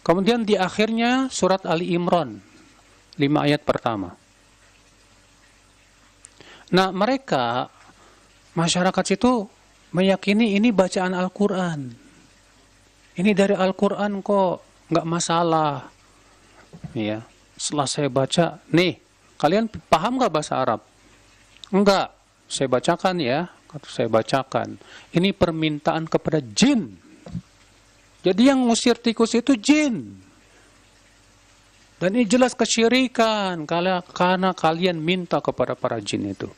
Speaker 1: Kemudian di akhirnya surat Ali Imran 5 ayat pertama. Nah, mereka masyarakat situ meyakini ini bacaan Al-Qur'an. Ini dari Al-Quran kok, nggak masalah. Ya. Setelah saya baca, nih, kalian paham nggak bahasa Arab? Enggak, saya bacakan ya. Saya bacakan. Ini permintaan kepada jin. Jadi yang ngusir tikus itu jin. Dan ini jelas kesyirikan karena kalian minta kepada para jin itu.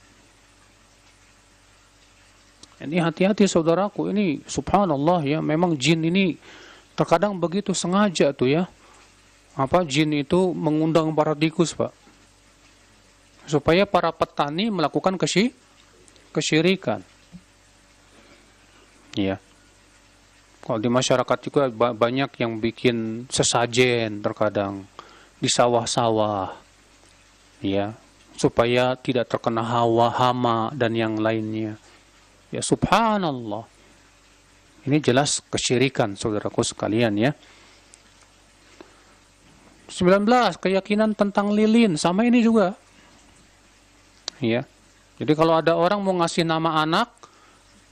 Speaker 1: Ini hati-hati saudaraku, ini subhanallah ya, memang jin ini terkadang begitu sengaja tuh ya. Jin itu mengundang para tikus, Pak. Supaya para petani melakukan kesyirikan. Ya. Kalau di masyarakat juga banyak yang bikin sesajen terkadang di sawah-sawah. Ya, supaya tidak terkena hama dan yang lainnya. Ya subhanallah. Ini jelas kesyirikan saudaraku sekalian ya. 19, keyakinan tentang lilin, sama ini juga. Ya. Jadi kalau ada orang mau ngasih nama anak,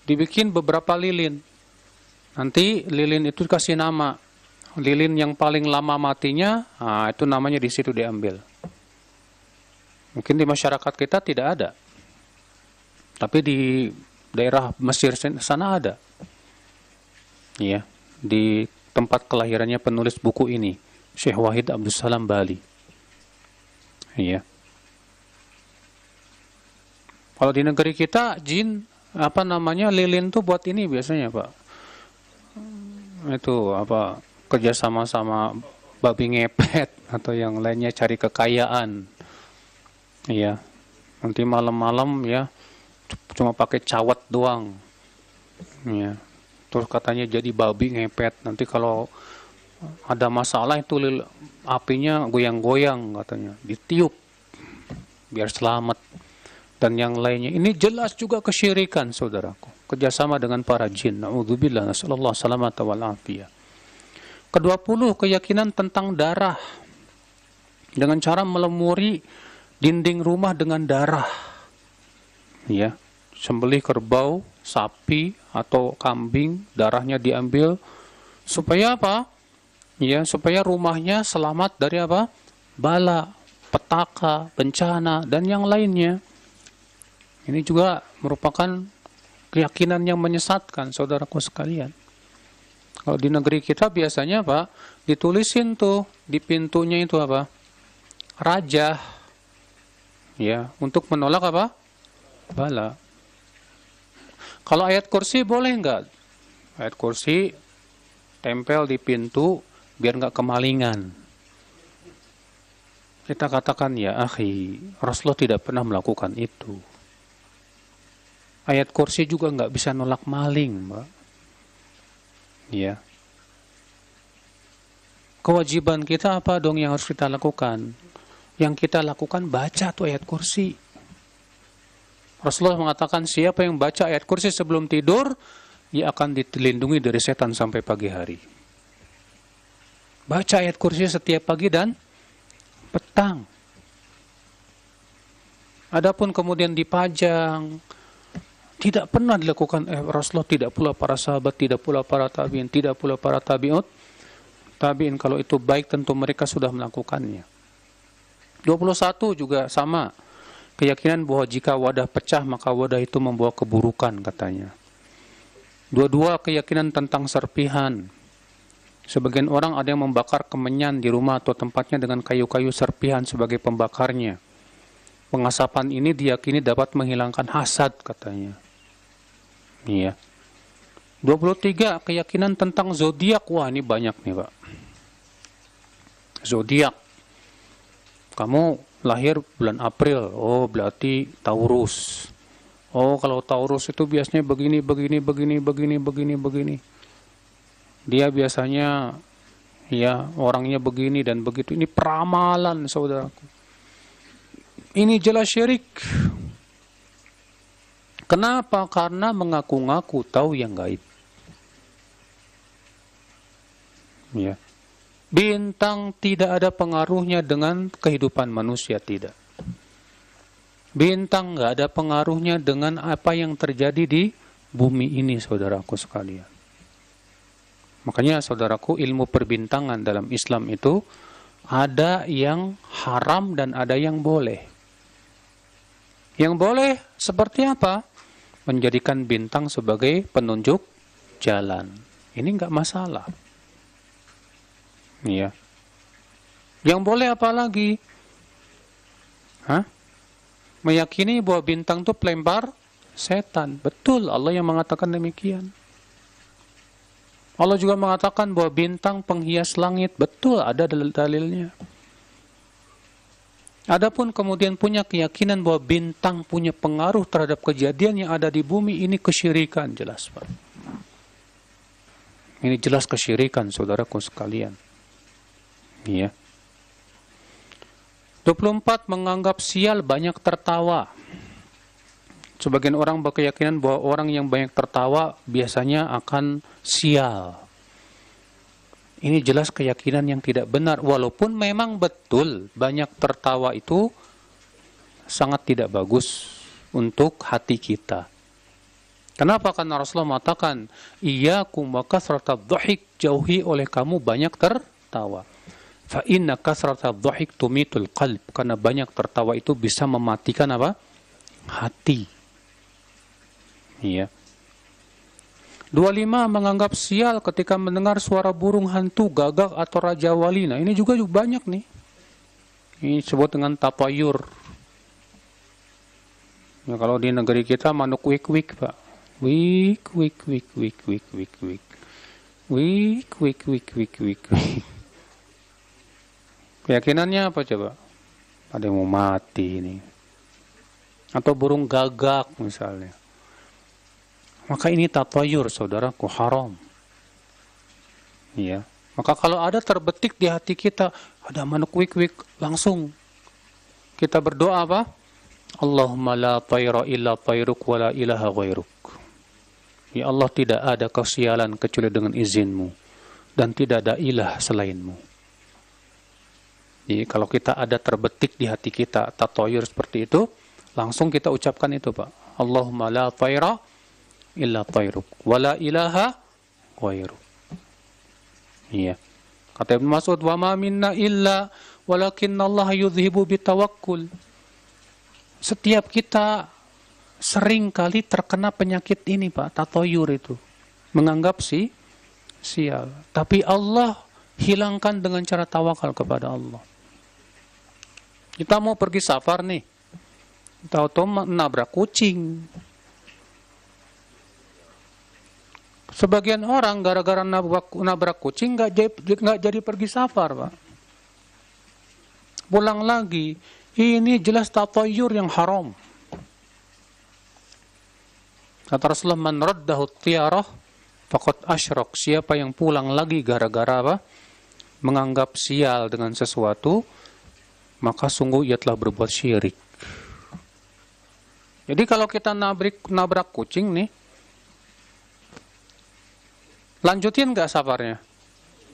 Speaker 1: dibikin beberapa lilin. Nanti lilin itu dikasih nama. Lilin yang paling lama matinya, itu namanya di situ diambil. Mungkin di masyarakat kita tidak ada. Tapi di daerah Mesir sana ada. Ya, di tempat kelahirannya penulis buku ini, Syekh Wahid Abdul Salam Bali. Iya. Kalau di negeri kita jin lilin tuh buat ini biasanya, Pak. Itu kerjasama sama babi ngepet atau yang lainnya cari kekayaan. Iya. Nanti malam-malam ya cuma pakai cawat doang. Iya. Terus katanya jadi babi ngepet. Nanti kalau ada masalah itu apinya goyang-goyang katanya, ditiup biar selamat dan yang lainnya. Ini jelas juga kesyirikan saudaraku, kerjasama dengan para jin. Na'udzubillah, nasallallahu salamata wal afiyah. Ke-20, keyakinan tentang darah dengan cara melemuri dinding rumah dengan darah. Ya, sembelih kerbau, sapi atau kambing, darahnya diambil supaya apa? Ya, supaya rumahnya selamat dari bala, petaka, bencana, dan yang lainnya. Ini juga merupakan keyakinan yang menyesatkan, saudaraku sekalian. Kalau di negeri kita biasanya ditulisin tuh di pintunya itu Raja. Ya, untuk menolak bala. Kalau ayat kursi boleh nggak? Ayat kursi tempel di pintu biar nggak kemalingan. Kita katakan ya akhi, Rasulullah tidak pernah melakukan itu. Ayat kursi juga nggak bisa nolak maling, Mbak. Ya. Kewajiban kita apa dong yang harus kita lakukan? Yang kita lakukan baca tuh ayat kursi. Rasulullah mengatakan siapa yang baca ayat kursi sebelum tidur, ia akan dilindungi dari setan sampai pagi hari. Baca ayat kursi setiap pagi dan petang. Adapun kemudian dipajang, tidak pernah dilakukan Rasulullah, tidak pula para sahabat, tidak pula para tabi'in, tidak pula para tabi'in. Kalau itu baik tentu mereka sudah melakukannya. 21 juga sama. Keyakinan bahwa jika wadah pecah maka wadah itu membawa keburukan katanya. 22 keyakinan tentang serpihan. Sebagian orang ada yang membakar kemenyan di rumah atau tempatnya dengan kayu-kayu serpihan sebagai pembakarnya. Pengasapan ini diyakini dapat menghilangkan hasad katanya. Iya. 23 keyakinan tentang zodiak. Wah, ini banyak nih, Pak. Zodiak. Kamu lahir bulan April. Oh, berarti Taurus. Oh, kalau Taurus itu biasanya begini. Dia biasanya ya orangnya begini dan begitu. Ini peramalan, saudaraku. Ini jelas syirik. Kenapa? Karena mengaku-ngaku tahu yang gaib. Ya. Bintang tidak ada pengaruhnya dengan kehidupan manusia, tidak. Bintang nggak ada pengaruhnya dengan apa yang terjadi di bumi ini, saudaraku sekalian. Makanya saudaraku, ilmu perbintangan dalam Islam itu Ada yang haram dan ada yang boleh. Yang boleh seperti apa? Menjadikan bintang sebagai penunjuk jalan. Ini enggak masalah. Iya. Yang boleh apa lagi? Meyakini bahwa bintang itu pelempar setan. Betul, Allah yang mengatakan demikian. Allah juga mengatakan bahwa bintang penghias langit. Betul, ada dalil-dalilnya. Adapun kemudian punya keyakinan bahwa bintang punya pengaruh terhadap kejadian yang ada di bumi, ini kesyirikan, jelas Pak. Ini jelas kesyirikan, saudaraku sekalian. Iya. 24, menganggap sial banyak tertawa. Sebagian orang berkeyakinan bahwa orang yang banyak tertawa biasanya akan sial. Ini jelas keyakinan yang tidak benar. Walaupun memang betul banyak tertawa itu sangat tidak bagus untuk hati kita. Kenapa? Karena Rasulullah mengatakan, iyyakum wa kasratadh dhahik, jauhi oleh kamu banyak tertawa. Fa inna kasratadh dhahik tumitul qalb, karena banyak tertawa itu bisa mematikan apa? Hati. Iya. 25, menganggap sial ketika mendengar suara burung hantu, gagak atau raja wali. Nah, ini juga banyak nih. Ini disebut dengan tapayur. Ya, kalau di negeri kita manuk wik-wik, Pak. Wik, wik, wik, wik, wik, wik, wik. Wik, wik, wik, wik, wik. Keyakinannya apa coba? Ada yang mau mati ini. Atau burung gagak misalnya. Maka ini tatayur, saudaraku, haram. Ya. Maka kalau ada terbetik di hati kita, ada manuk wik-wik, langsung kita berdoa apa? Allahumma la tayra illa tayruk wa la ilaha ghairuk. Ya Allah, tidak ada kesialan kecuali dengan izinmu, dan tidak ada ilah selainmu. Jadi kalau kita ada terbetik di hati kita tatayur seperti itu, langsung kita ucapkan itu, Pak. Allahumma la tayra illa tayruk wala ilaha ghairuk. Iya. Kata Ibnu Mas'ud, wa ma minna illa walakinnallaha yudhibu bitawakkul. Setiap kita sering kali terkena penyakit ini, Pak, tatayur itu. Menganggap sial. Tapi Allah hilangkan dengan cara tawakal kepada Allah. Kita mau pergi safar nih. Tahu-tahu nabrak kucing. Sebagian orang gara-gara nabrak kucing nggak jadi pergi safar, Pak. Pulang lagi, ini jelas tatayur yang haram. Kata Rasulullah, man raddahu tiyarah faqad asyrak. Siapa yang pulang lagi gara-gara apa? Menganggap sial dengan sesuatu, maka sungguh ia telah berbuat syirik. Jadi kalau kita nabrak kucing nih, lanjutin nggak safarnya?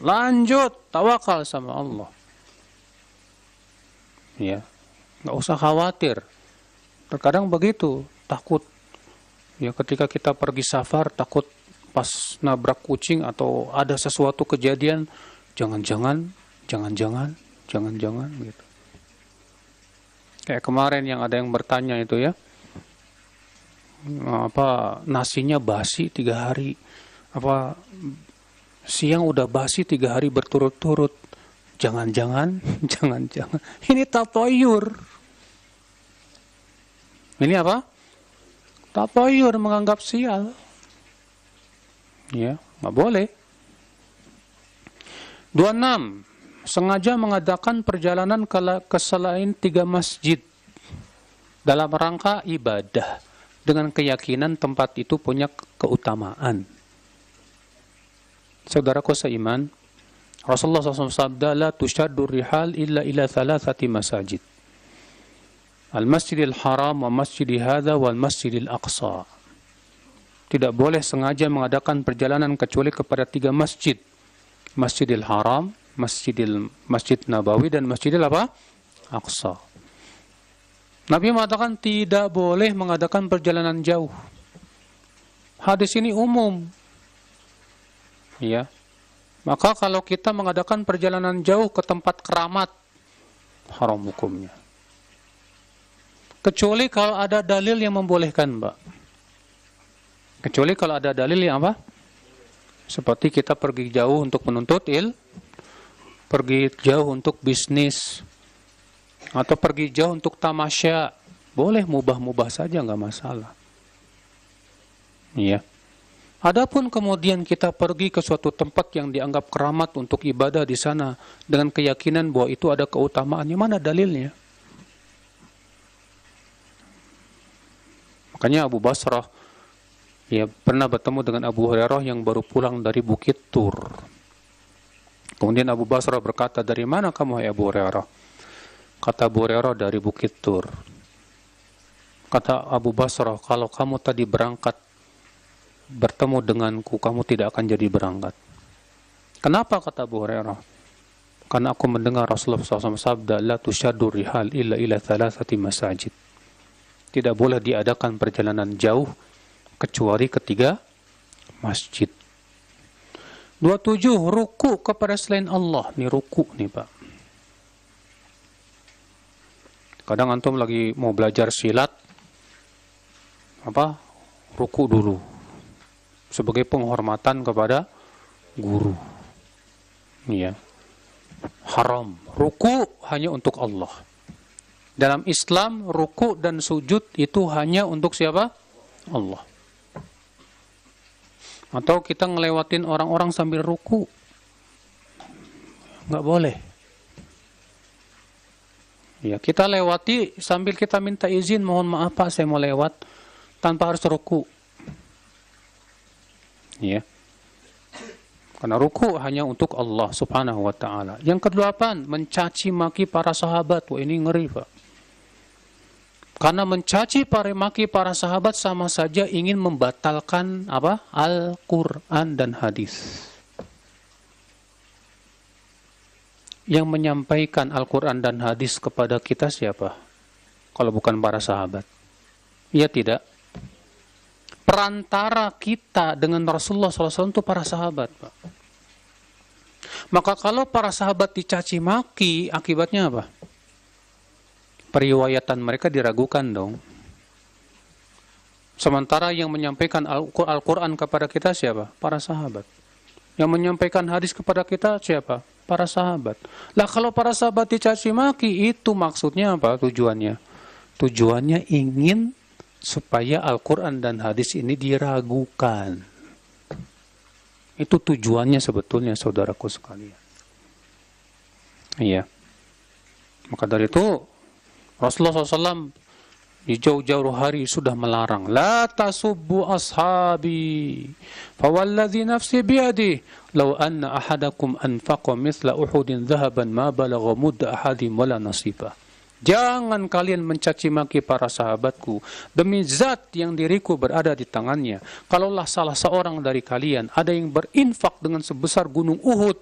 Speaker 1: Lanjut, tawakal sama Allah. Ya, nggak usah khawatir. Terkadang begitu, takut. Ya, ketika kita pergi safar, takut pas nabrak kucing atau ada sesuatu kejadian, jangan-jangan gitu. Kayak kemarin yang ada yang bertanya itu ya, apa nasinya basi 3 hari. Apa siang udah basi 3 hari berturut-turut. Jangan-jangan. Ini tatayur. Ini apa? Tatayur, menganggap sial. Ya, nggak boleh. 26. Sengaja mengadakan perjalanan ke selain 3 masjid dalam rangka ibadah dengan keyakinan tempat itu punya keutamaan. Saudaraku seiman, Rasulullah SAW sabda, la tushaddu rihal illa ila 3 masajid. Al-Masjidil Haram wa Masjidi Hadza wal Masjidil Aqsa. Tidak boleh sengaja mengadakan perjalanan kecuali kepada 3 masjid. Masjidil Haram, Masjid Nabawi, dan Masjidil apa? Aqsa. Nabi mengatakan tidak boleh mengadakan perjalanan jauh. Hadis ini umum. Ya. Maka kalau kita mengadakan perjalanan jauh ke tempat keramat, haram hukumnya. Kecuali kalau ada dalil yang membolehkan, Mbak. Kecuali kalau ada dalil yang apa? Seperti kita pergi jauh untuk menuntut pergi jauh untuk bisnis, atau pergi jauh untuk tamasya, boleh mubah-mubah saja, nggak masalah. Iya. Adapun kemudian kita pergi ke suatu tempat yang dianggap keramat untuk ibadah di sana dengan keyakinan bahwa itu ada keutamaannya, mana dalilnya? Makanya Abu Basrah pernah bertemu dengan Abu Hurairah yang baru pulang dari Bukit Tur. Kemudian Abu Basrah berkata, "Dari mana kamu, hai Abu Hurairah?" Kata Abu Hurairah, "Dari Bukit Tur." Kata Abu Basrah, "Kalau kamu tadi berangkat bertemu denganku, kamu tidak akan jadi berangkat." Kenapa? Kata Abu Hurairah, "Karena aku mendengar Rasulullah SAW sabda, la tusyaddu rihal illa ila thalathati masajid." Tidak boleh diadakan perjalanan jauh kecuali ketiga masjid. 27, ruku kepada selain Allah. Ini ruku nih, Pak. Kadang antum lagi mau belajar silat, ruku dulu sebagai penghormatan kepada guru. Iya. Haram. Ruku hanya untuk Allah. Dalam Islam, ruku dan sujud itu hanya untuk siapa? Allah. Atau kita ngelewatin orang-orang sambil ruku, nggak boleh. Ya, kita lewati sambil kita minta izin, mohon maaf Pak, saya mau lewat, tanpa harus ruku. Ya. Karena ruku hanya untuk Allah Subhanahu wa taala. Yang ke-8, mencaci maki para sahabat. Wah, ini ngeri, Pak. Karena mencaci maki para sahabat sama saja ingin membatalkan Al-Quran dan hadis. Yang menyampaikan Al-Quran dan hadis kepada kita siapa? Kalau bukan para sahabat. Iya tidak? Perantara kita dengan Rasulullah SAW itu para sahabat, Pak. Maka kalau para sahabat dicaci maki, akibatnya apa? Periwayatan mereka diragukan dong. Sementara yang menyampaikan Al-Quran kepada kita siapa? Para sahabat. Yang menyampaikan hadis kepada kita siapa? Para sahabat. Lah kalau para sahabat dicaci maki, itu maksudnya apa tujuannya? Tujuannya ingin supaya Al-Quran dan hadis ini diragukan. Itu tujuannya sebetulnya, saudaraku sekalian. Iya. Maka dari itu Rasulullah SAW di jauh-jauh hari sudah melarang, la tasubbu ashabi fawalladhi nafsi biyadi law anna ahadakum anfaqa mithla uhudin dhahaban ma balagha mudda ahadim wala nasifa. Jangan kalian mencaci maki para sahabatku, demi zat yang diriku berada di tangannya, kalaulah salah seorang dari kalian ada yang berinfak dengan sebesar gunung Uhud,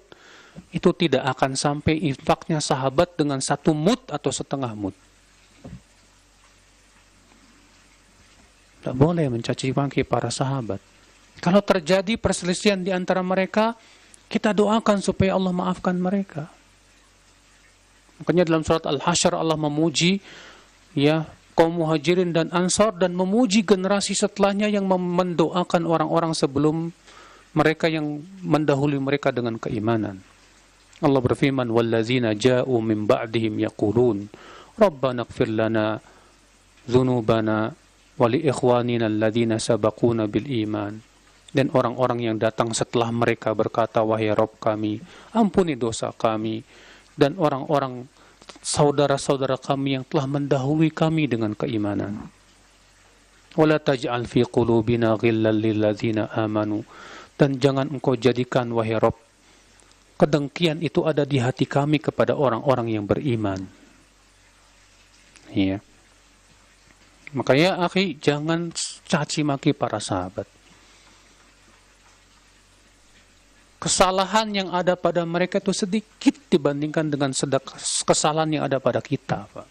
Speaker 1: itu tidak akan sampai infaknya sahabat dengan 1 mud atau setengah mud. Tidak boleh mencaci maki para sahabat. Kalau terjadi perselisihan di antara mereka, kita doakan supaya Allah maafkan mereka. Makanya dalam surat Al-Hasyr Allah memuji kaum Muhajirin dan Ansar, dan memuji generasi setelahnya yang mendoakan orang-orang sebelum mereka yang mendahului mereka dengan keimanan. Allah berfirman, wallazina ja'u min ba'dihim yaqulun rabbana ighfir lana dzunubana wa li ikhwanina alladzina sabaquna bil iman. Dan orang-orang yang datang setelah mereka berkata, wahai Rabb kami, ampuni dosa kami dan orang-orang saudara-saudara kami yang telah mendahului kami dengan keimanan. Wala taj'al fi qulubina ghillan lil ladzina amanu. Dan jangan engkau jadikan, wahai Rabb, kedengkian itu ada di hati kami kepada orang-orang yang beriman. Iya. Makanya akhi, jangan caci maki para sahabat. Kesalahan yang ada pada mereka itu sedikit dibandingkan dengan kesalahan yang ada pada kita, Pak.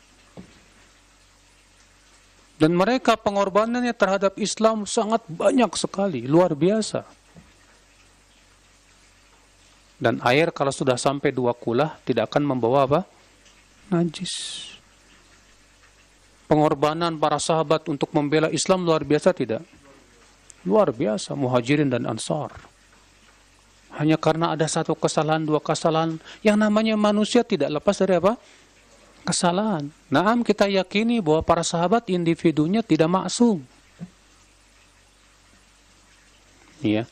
Speaker 1: Dan mereka pengorbanannya terhadap Islam sangat banyak sekali, luar biasa. Dan air kalau sudah sampai 2 kulah tidak akan membawa apa? Najis. Pengorbanan para sahabat untuk membela Islam luar biasa tidak? Luar biasa, Muhajirin dan Ansar. Hanya karena ada satu kesalahan, 2 kesalahan, yang namanya manusia tidak lepas dari apa? Kesalahan. Naam, kita yakini bahwa para sahabat individunya tidak maksum. Iya.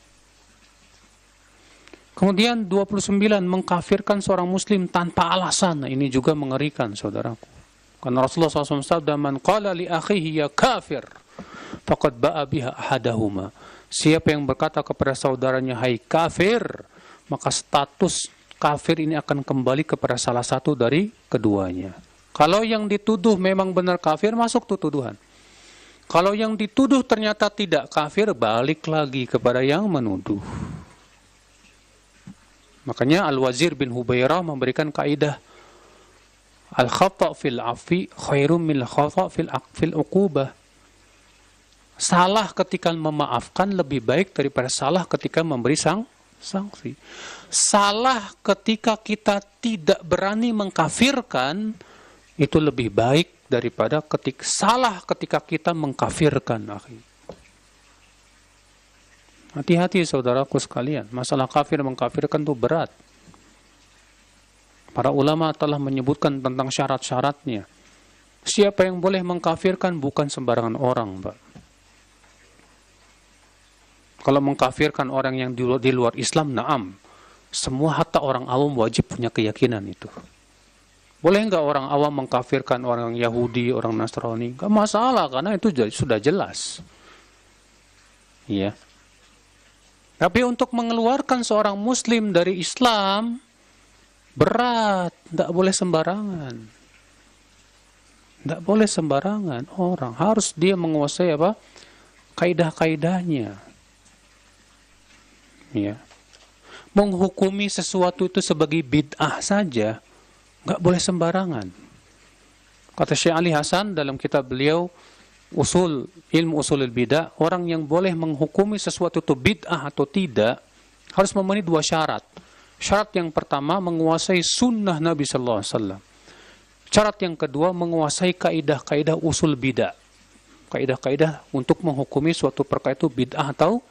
Speaker 1: Kemudian 29, mengkafirkan seorang muslim tanpa alasan. Nah, ini juga mengerikan, saudaraku. Karena Rasulullah SAW sabda, man qala li akhihi ya kafir, faqad ba'a biha ahadahuma. Siapa yang berkata kepada saudaranya, hai kafir, maka status kafir ini akan kembali kepada salah satu dari keduanya. Kalau yang dituduh memang benar kafir, masuk tuh tuduhan. Kalau yang dituduh ternyata tidak kafir, balik lagi kepada yang menuduh. Makanya Al-Wazir bin Hubairah memberikan kaidah al-khata' fil afi khairum min al-khata' fil uqubah. Salah ketika memaafkan lebih baik daripada salah ketika memberi sanksi. Salah ketika kita tidak berani mengkafirkan itu lebih baik daripada salah ketika kita mengkafirkan. Hati-hati saudaraku sekalian, masalah kafir mengkafirkan itu berat. Para ulama telah menyebutkan tentang syarat-syaratnya. Siapa yang boleh mengkafirkan bukan sembarangan orang, Pak. Kalau mengkafirkan orang yang di luar Islam, naam. Semua hatta orang awam wajib punya keyakinan itu. Boleh nggak orang awam mengkafirkan orang Yahudi, orang Nasrani? Nggak masalah, karena itu sudah jelas. Iya. Tapi untuk mengeluarkan seorang Muslim dari Islam, berat, tidak boleh sembarangan. Tidak boleh sembarangan orang. Harus dia menguasai apa? Kaidah-kaidahnya. Ya. Menghukumi sesuatu itu sebagai bid'ah saja, nggak boleh sembarangan. Kata Syekh Ali Hasan dalam kitab beliau, ilmu usulul bidah, orang yang boleh menghukumi sesuatu itu bid'ah atau tidak, harus memenuhi 2 syarat. Syarat yang pertama, menguasai sunnah Nabi Sallallahu Alaihi Wasallam. Syarat yang kedua, menguasai kaidah-kaidah usul bidah. Kaidah-kaidah untuk menghukumi suatu perkara itu bid'ah atau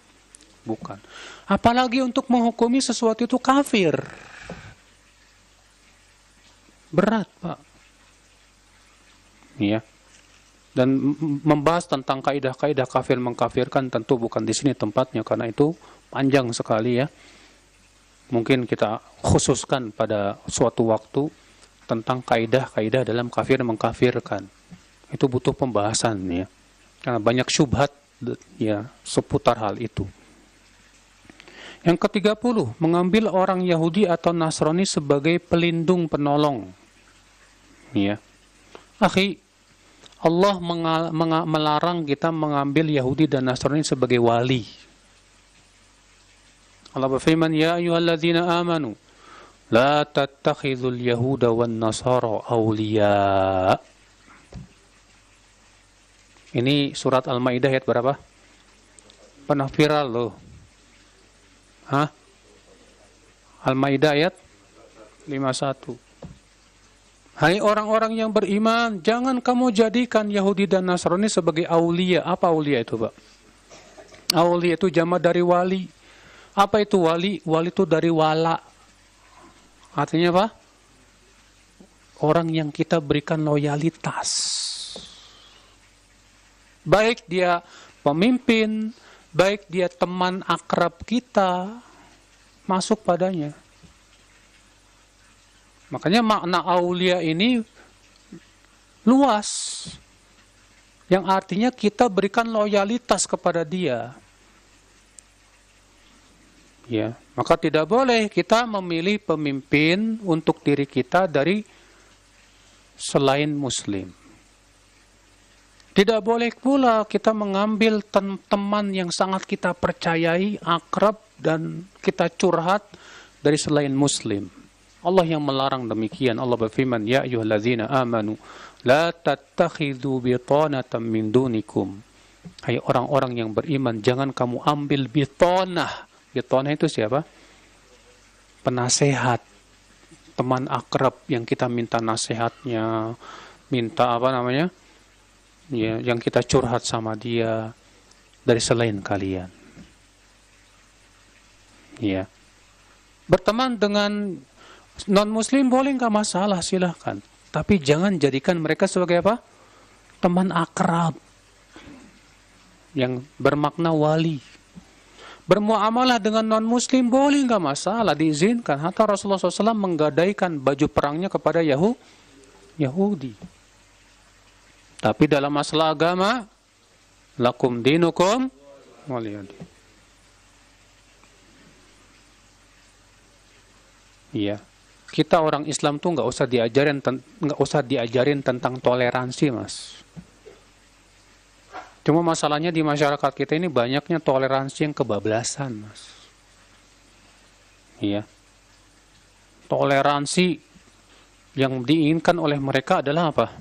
Speaker 1: bukan. Apalagi untuk menghukumi sesuatu itu kafir. Berat, Pak. Iya. Dan membahas tentang kaidah-kaidah kafir mengkafirkan tentu bukan di sini tempatnya, karena itu panjang sekali ya. Mungkin kita khususkan pada suatu waktu tentang kaidah-kaidah dalam kafir mengkafirkan. Itu butuh pembahasan ya. Karena banyak syubhat ya seputar hal itu. Yang ke-30, mengambil orang Yahudi atau Nasrani sebagai pelindung penolong. Ya. Akhi, Allah melarang kita mengambil Yahudi dan Nasrani sebagai wali. Allah berfirman, ya ayyuhalladzina amanu la tattakhidhul yahuda wan nasara awliya. Ini surat Al-Maidah ayat berapa? Pernah viral loh. Hah? Al-Maidah ayat 51. Hai orang-orang yang beriman, jangan kamu jadikan Yahudi dan Nasrani sebagai aulia. Apa aulia itu, Pak? Aulia itu jamak dari wali. Apa itu wali? Wali itu dari wala. Artinya apa? Orang yang kita berikan loyalitas. Baik dia pemimpin, baik dia teman akrab kita, masuk padanya. Makanya makna aulia ini luas. Yang artinya kita berikan loyalitas kepada dia. Ya, maka tidak boleh kita memilih pemimpin untuk diri kita dari selain muslim. Tidak boleh pula kita mengambil teman yang sangat kita percayai, akrab, dan kita curhat dari selain muslim. Allah yang melarang demikian. Allah berfirman, ya ayyuhalladzina amanu la tattakhidhu bitanatan min dunikum. Hai orang-orang yang beriman, jangan kamu ambil bitanah. Bitanah itu siapa? penasehat, teman akrab yang kita minta nasihatnya, minta apa namanya, ya, yang kita curhat sama dia dari selain kalian. Ya, berteman dengan non-muslim boleh nggak masalah, silahkan. Tapi jangan jadikan mereka sebagai apa? Teman akrab yang bermakna wali. Bermuamalah dengan non-muslim boleh nggak masalah, diizinkan. Hatta Rasulullah SAW menggadaikan baju perangnya kepada Yahudi. Tapi dalam masalah agama, lakum dinukum waliyadin. Iya. Kita orang Islam tuh nggak usah diajarin tentang toleransi, Mas. Cuma masalahnya di masyarakat kita ini banyaknya toleransi yang kebablasan, Mas. Iya. Toleransi yang diinginkan oleh mereka adalah apa?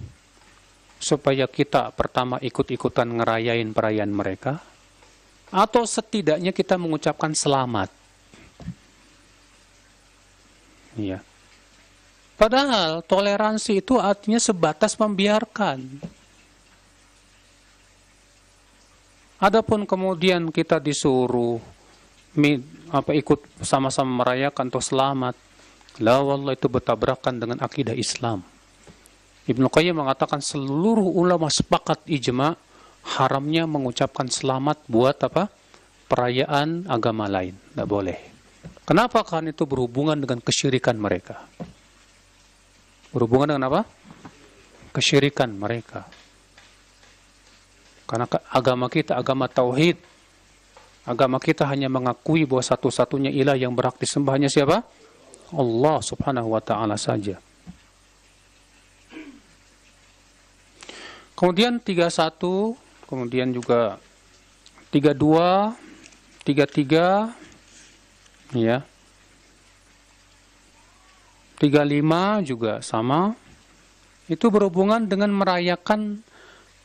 Speaker 1: Supaya kita pertama ikut-ikutan ngerayain perayaan mereka, atau setidaknya kita mengucapkan selamat. Iya. Padahal toleransi itu artinya sebatas membiarkan. Adapun kemudian kita disuruh ikut sama-sama merayakan atau selamat, la wallah, itu bertabrakan dengan akidah Islam. Ibnu Qayyim mengatakan seluruh ulama sepakat ijma haramnya mengucapkan selamat buat apa? Perayaan agama lain. Tidak boleh. Kenapa? Karena itu berhubungan dengan kesyirikan mereka. Berhubungan dengan apa? Kesyirikan mereka. Karena agama kita, agama tauhid. Agama kita hanya mengakui bahwa satu-satunya ilah yang berhak disembah hanya siapa? Allah subhanahu wa ta'ala saja. Kemudian 31, kemudian juga 32, 33, ya. 35 juga sama. Itu berhubungan dengan merayakan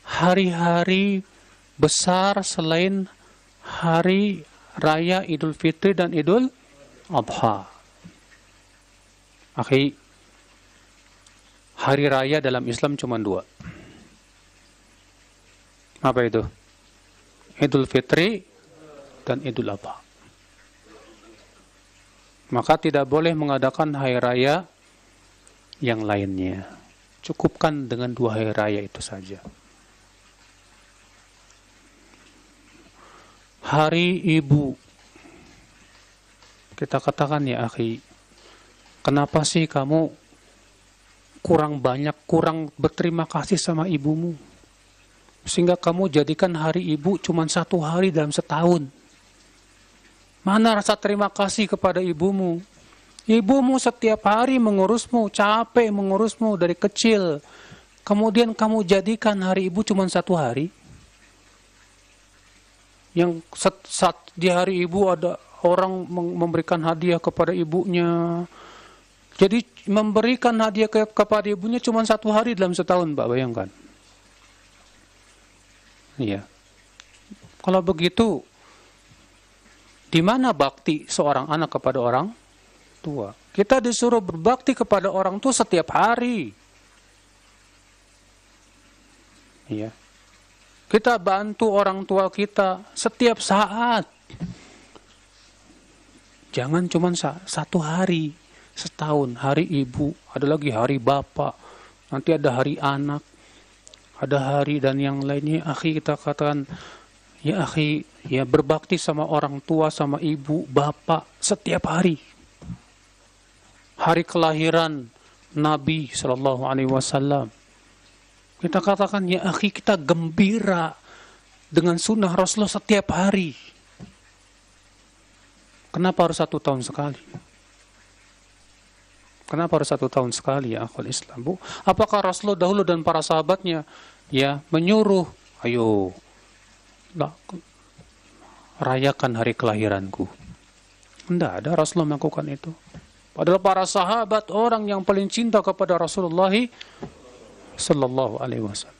Speaker 1: hari-hari besar selain hari raya Idul Fitri dan Idul Adha. Akhi, hari raya dalam Islam cuma 2. Apa itu? Idul Fitri dan Idul Adha. Maka tidak boleh mengadakan hari raya yang lainnya. Cukupkan dengan 2 hari raya itu saja. Hari Ibu. Kita katakan, ya akhi, kenapa sih kamu kurang berterima kasih sama ibumu? Sehingga kamu jadikan hari Ibu cuma 1 hari dalam setahun. Mana rasa terima kasih kepada ibumu? Ibumu setiap hari mengurusmu, capek mengurusmu dari kecil. Kemudian kamu jadikan hari Ibu cuma 1 hari. Yang di hari Ibu ada orang memberikan hadiah kepada ibunya. Jadi memberikan hadiah kepada ibunya cuma 1 hari dalam setahun, Pak, bayangkan. Iya. Kalau begitu, di mana bakti seorang anak kepada orang tua? Kita disuruh berbakti kepada orang tua setiap hari. Iya. Kita bantu orang tua kita setiap saat. Jangan cuma 1 hari setahun. Hari Ibu, ada lagi hari Bapak, nanti ada hari anak, ada hari dan yang lainnya. Akhi, kita katakan, ya akhi, ya berbakti sama orang tua, sama ibu, bapak setiap hari. Hari kelahiran Nabi SAW, kita katakan, ya akhi, kita gembira dengan sunnah Rasulullah setiap hari. Kenapa harus 1 tahun sekali? Kenapa harus 1 tahun sekali, ya akhul Islam, Bu? Apakah Rasulullah dahulu dan para sahabatnya ya menyuruh, ayo rayakan hari kelahiranku? Tidak ada Rasulullah melakukan itu. Padahal para sahabat orang yang paling cinta kepada Rasulullah sallallahu alaihi wasallam.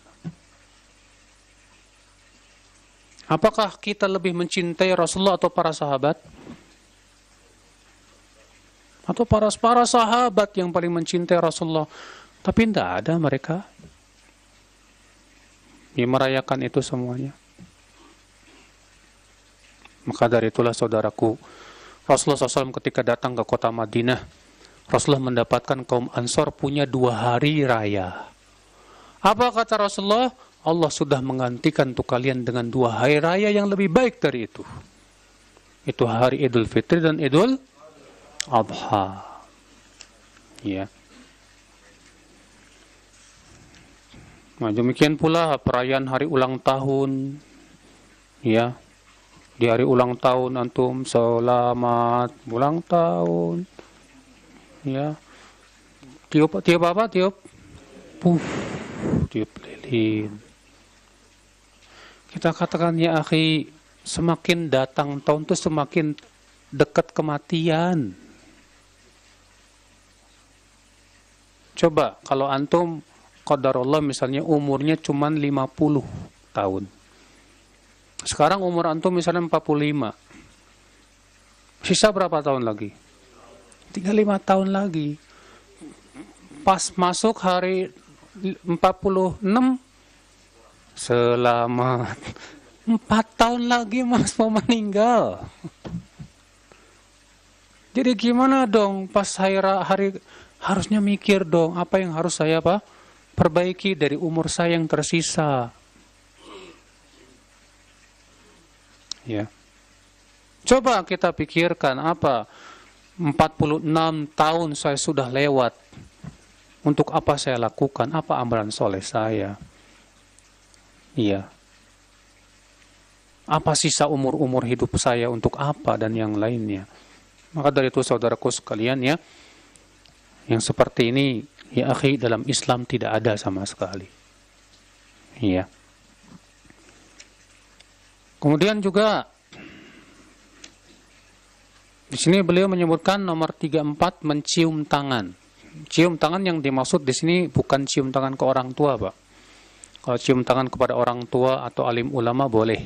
Speaker 1: Apakah kita lebih mencintai Rasulullah atau para sahabat? Atau para sahabat yang paling mencintai Rasulullah. Tapi tidak ada mereka yang merayakan itu semuanya. Maka dari itulah saudaraku, Rasulullah SAW ketika datang ke kota Madinah, Rasulullah mendapatkan kaum Ansor punya 2 hari raya. Apa kata Rasulullah? Allah sudah menggantikan untuk kalian dengan 2 hari raya yang lebih baik dari itu. Itu hari Idul Fitri dan Idul Adha. Ya. Nah, demikian pula perayaan hari ulang tahun. Ya. Di hari ulang tahun antum selamat ulang tahun. Ya. Tiup apa? Tiup. Puff. Tiup lilin. Kita katakan ya akhi, semakin datang tahun itu semakin dekat kematian. Coba kalau antum qadarullah misalnya umurnya cuma 50 tahun. Sekarang umur antum misalnya 45. Sisa berapa tahun lagi? Tinggal 5 tahun lagi. Pas masuk hari 46, selamat. 4 tahun lagi mas mau meninggal. Jadi gimana dong pas hari harusnya mikir dong apa yang harus saya perbaiki dari umur saya yang tersisa. Ya. Coba kita pikirkan 46 tahun saya sudah lewat. Untuk apa saya lakukan? Apa amalan soleh saya? Iya. Apa sisa umur-umur hidup saya untuk apa dan yang lainnya? Maka dari itu saudaraku sekalian ya, yang seperti ini ya akhi dalam Islam tidak ada sama sekali. Iya. Kemudian juga di sini beliau menyebutkan nomor 34 mencium tangan. Cium tangan yang dimaksud di sini bukan cium tangan ke orang tua, Pak. Kalau cium tangan kepada orang tua atau alim ulama boleh.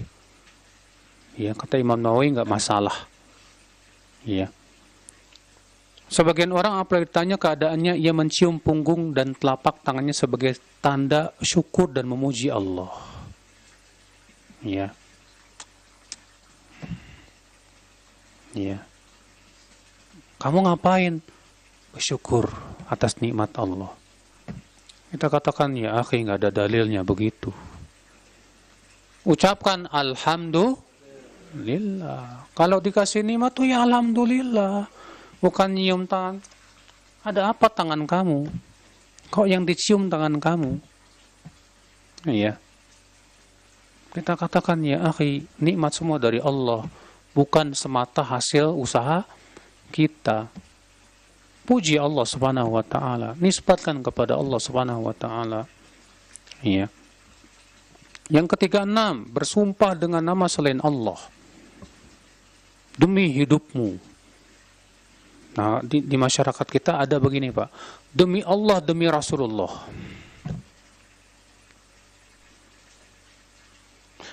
Speaker 1: Ya, kata Imam Nawawi enggak masalah. Iya. Sebagian orang apabila ditanya keadaannya ia mencium punggung dan telapak tangannya sebagai tanda syukur dan memuji Allah. Iya. Iya. Kamu ngapain? Bersyukur atas nikmat Allah. Kita katakan ya akhi nggak ada dalilnya begitu. Ucapkan alhamdulillah. Kalau dikasih nikmat tuh ya alhamdulillah. Bukan nyium tangan. Ada apa tangan kamu? Kok yang dicium tangan kamu? Iya. Kita katakan ya akhi, nikmat semua dari Allah. Bukan semata hasil usaha kita. Puji Allah Subhanahu wa taala, nisbatkan kepada Allah Subhanahu wa taala. Iya. Yang ketiga 6, bersumpah dengan nama selain Allah. Demi hidupmu. Nah, di masyarakat kita ada begini, Pak. Demi Allah, demi Rasulullah.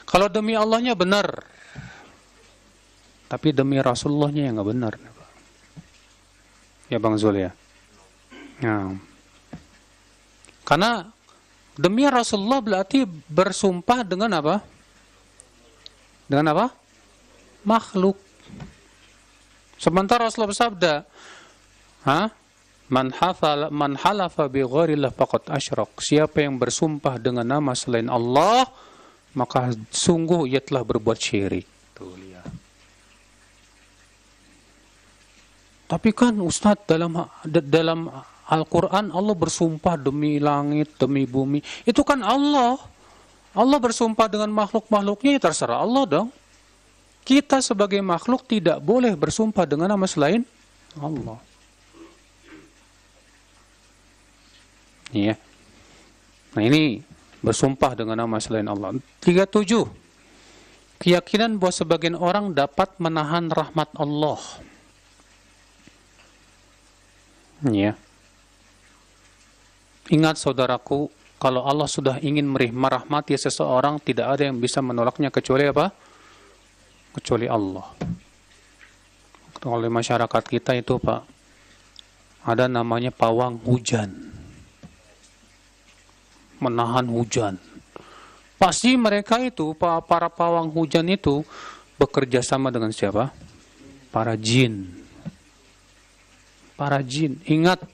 Speaker 1: Kalau demi Allahnya benar. Tapi demi Rasulullahnya yang nggak benar. Ya Bang Zul ya. Nah. Karena demi Rasulullah berarti bersumpah dengan apa? Dengan apa? Makhluk. Sementara Rasulullah bersabda, Man halafa bi ghairillah faqad asyrak. Siapa yang bersumpah dengan nama selain Allah, maka sungguh ia telah berbuat syirik. Tuh lihat. Tapi kan Ustadz dalam Al-Quran Allah bersumpah demi langit, demi bumi. Itu kan Allah. Allah bersumpah dengan makhluk-makhluknya, ya terserah Allah dong. Kita sebagai makhluk tidak boleh bersumpah dengan nama selain Allah. Iya. Nah ini bersumpah dengan nama selain Allah. 37. Keyakinan bahwa sebagian orang dapat menahan rahmat Allah. Ya. Ingat saudaraku, kalau Allah sudah ingin merahmati seseorang, tidak ada yang bisa menolaknya kecuali apa? Kecuali Allah. Kalau masyarakat kita itu Pak, ada namanya pawang hujan, menahan hujan. Pasti mereka itu, para pawang hujan itu bekerja sama dengan siapa? Para jin. Para jin. Ingat,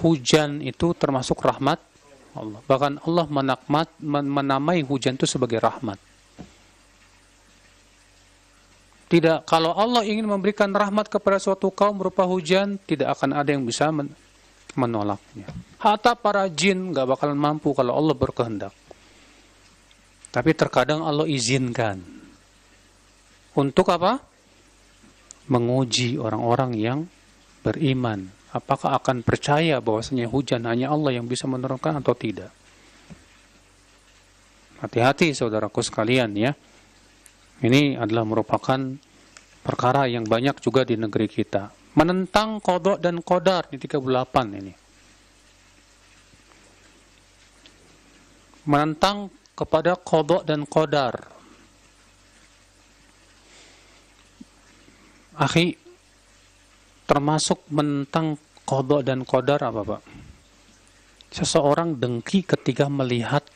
Speaker 1: hujan itu termasuk rahmat Allah. Bahkan Allah menamai hujan itu sebagai rahmat. Tidak, kalau Allah ingin memberikan rahmat kepada suatu kaum berupa hujan, tidak akan ada yang bisa menolaknya. Hatta para jin nggak bakalan mampu kalau Allah berkehendak. Tapi terkadang Allah izinkan. Untuk apa? Menguji orang-orang yang beriman. Apakah akan percaya bahwasanya hujan hanya Allah yang bisa menurunkan atau tidak? Hati-hati saudaraku sekalian ya. Ini adalah merupakan perkara yang banyak juga di negeri kita. Menentang qada dan qadar, ini 38 ini. Menentang kepada qada dan qadar. Akhi, termasuk menentang qada dan qadar apa, Pak? Seseorang dengki ketika melihat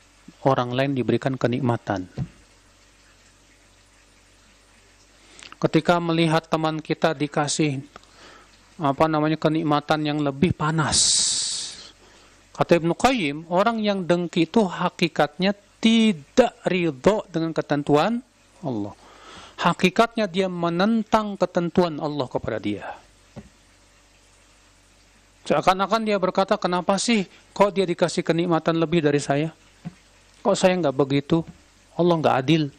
Speaker 1: orang lain diberikan kenikmatan. Ketika melihat teman kita dikasih kenikmatan yang lebih panas. Kata Ibnu Qayyim, orang yang dengki itu hakikatnya tidak ridho dengan ketentuan Allah. Hakikatnya dia menentang ketentuan Allah kepada dia. Seakan-akan dia berkata, kenapa sih kok dia dikasih kenikmatan lebih dari saya? Kok saya nggak begitu? Allah nggak adil.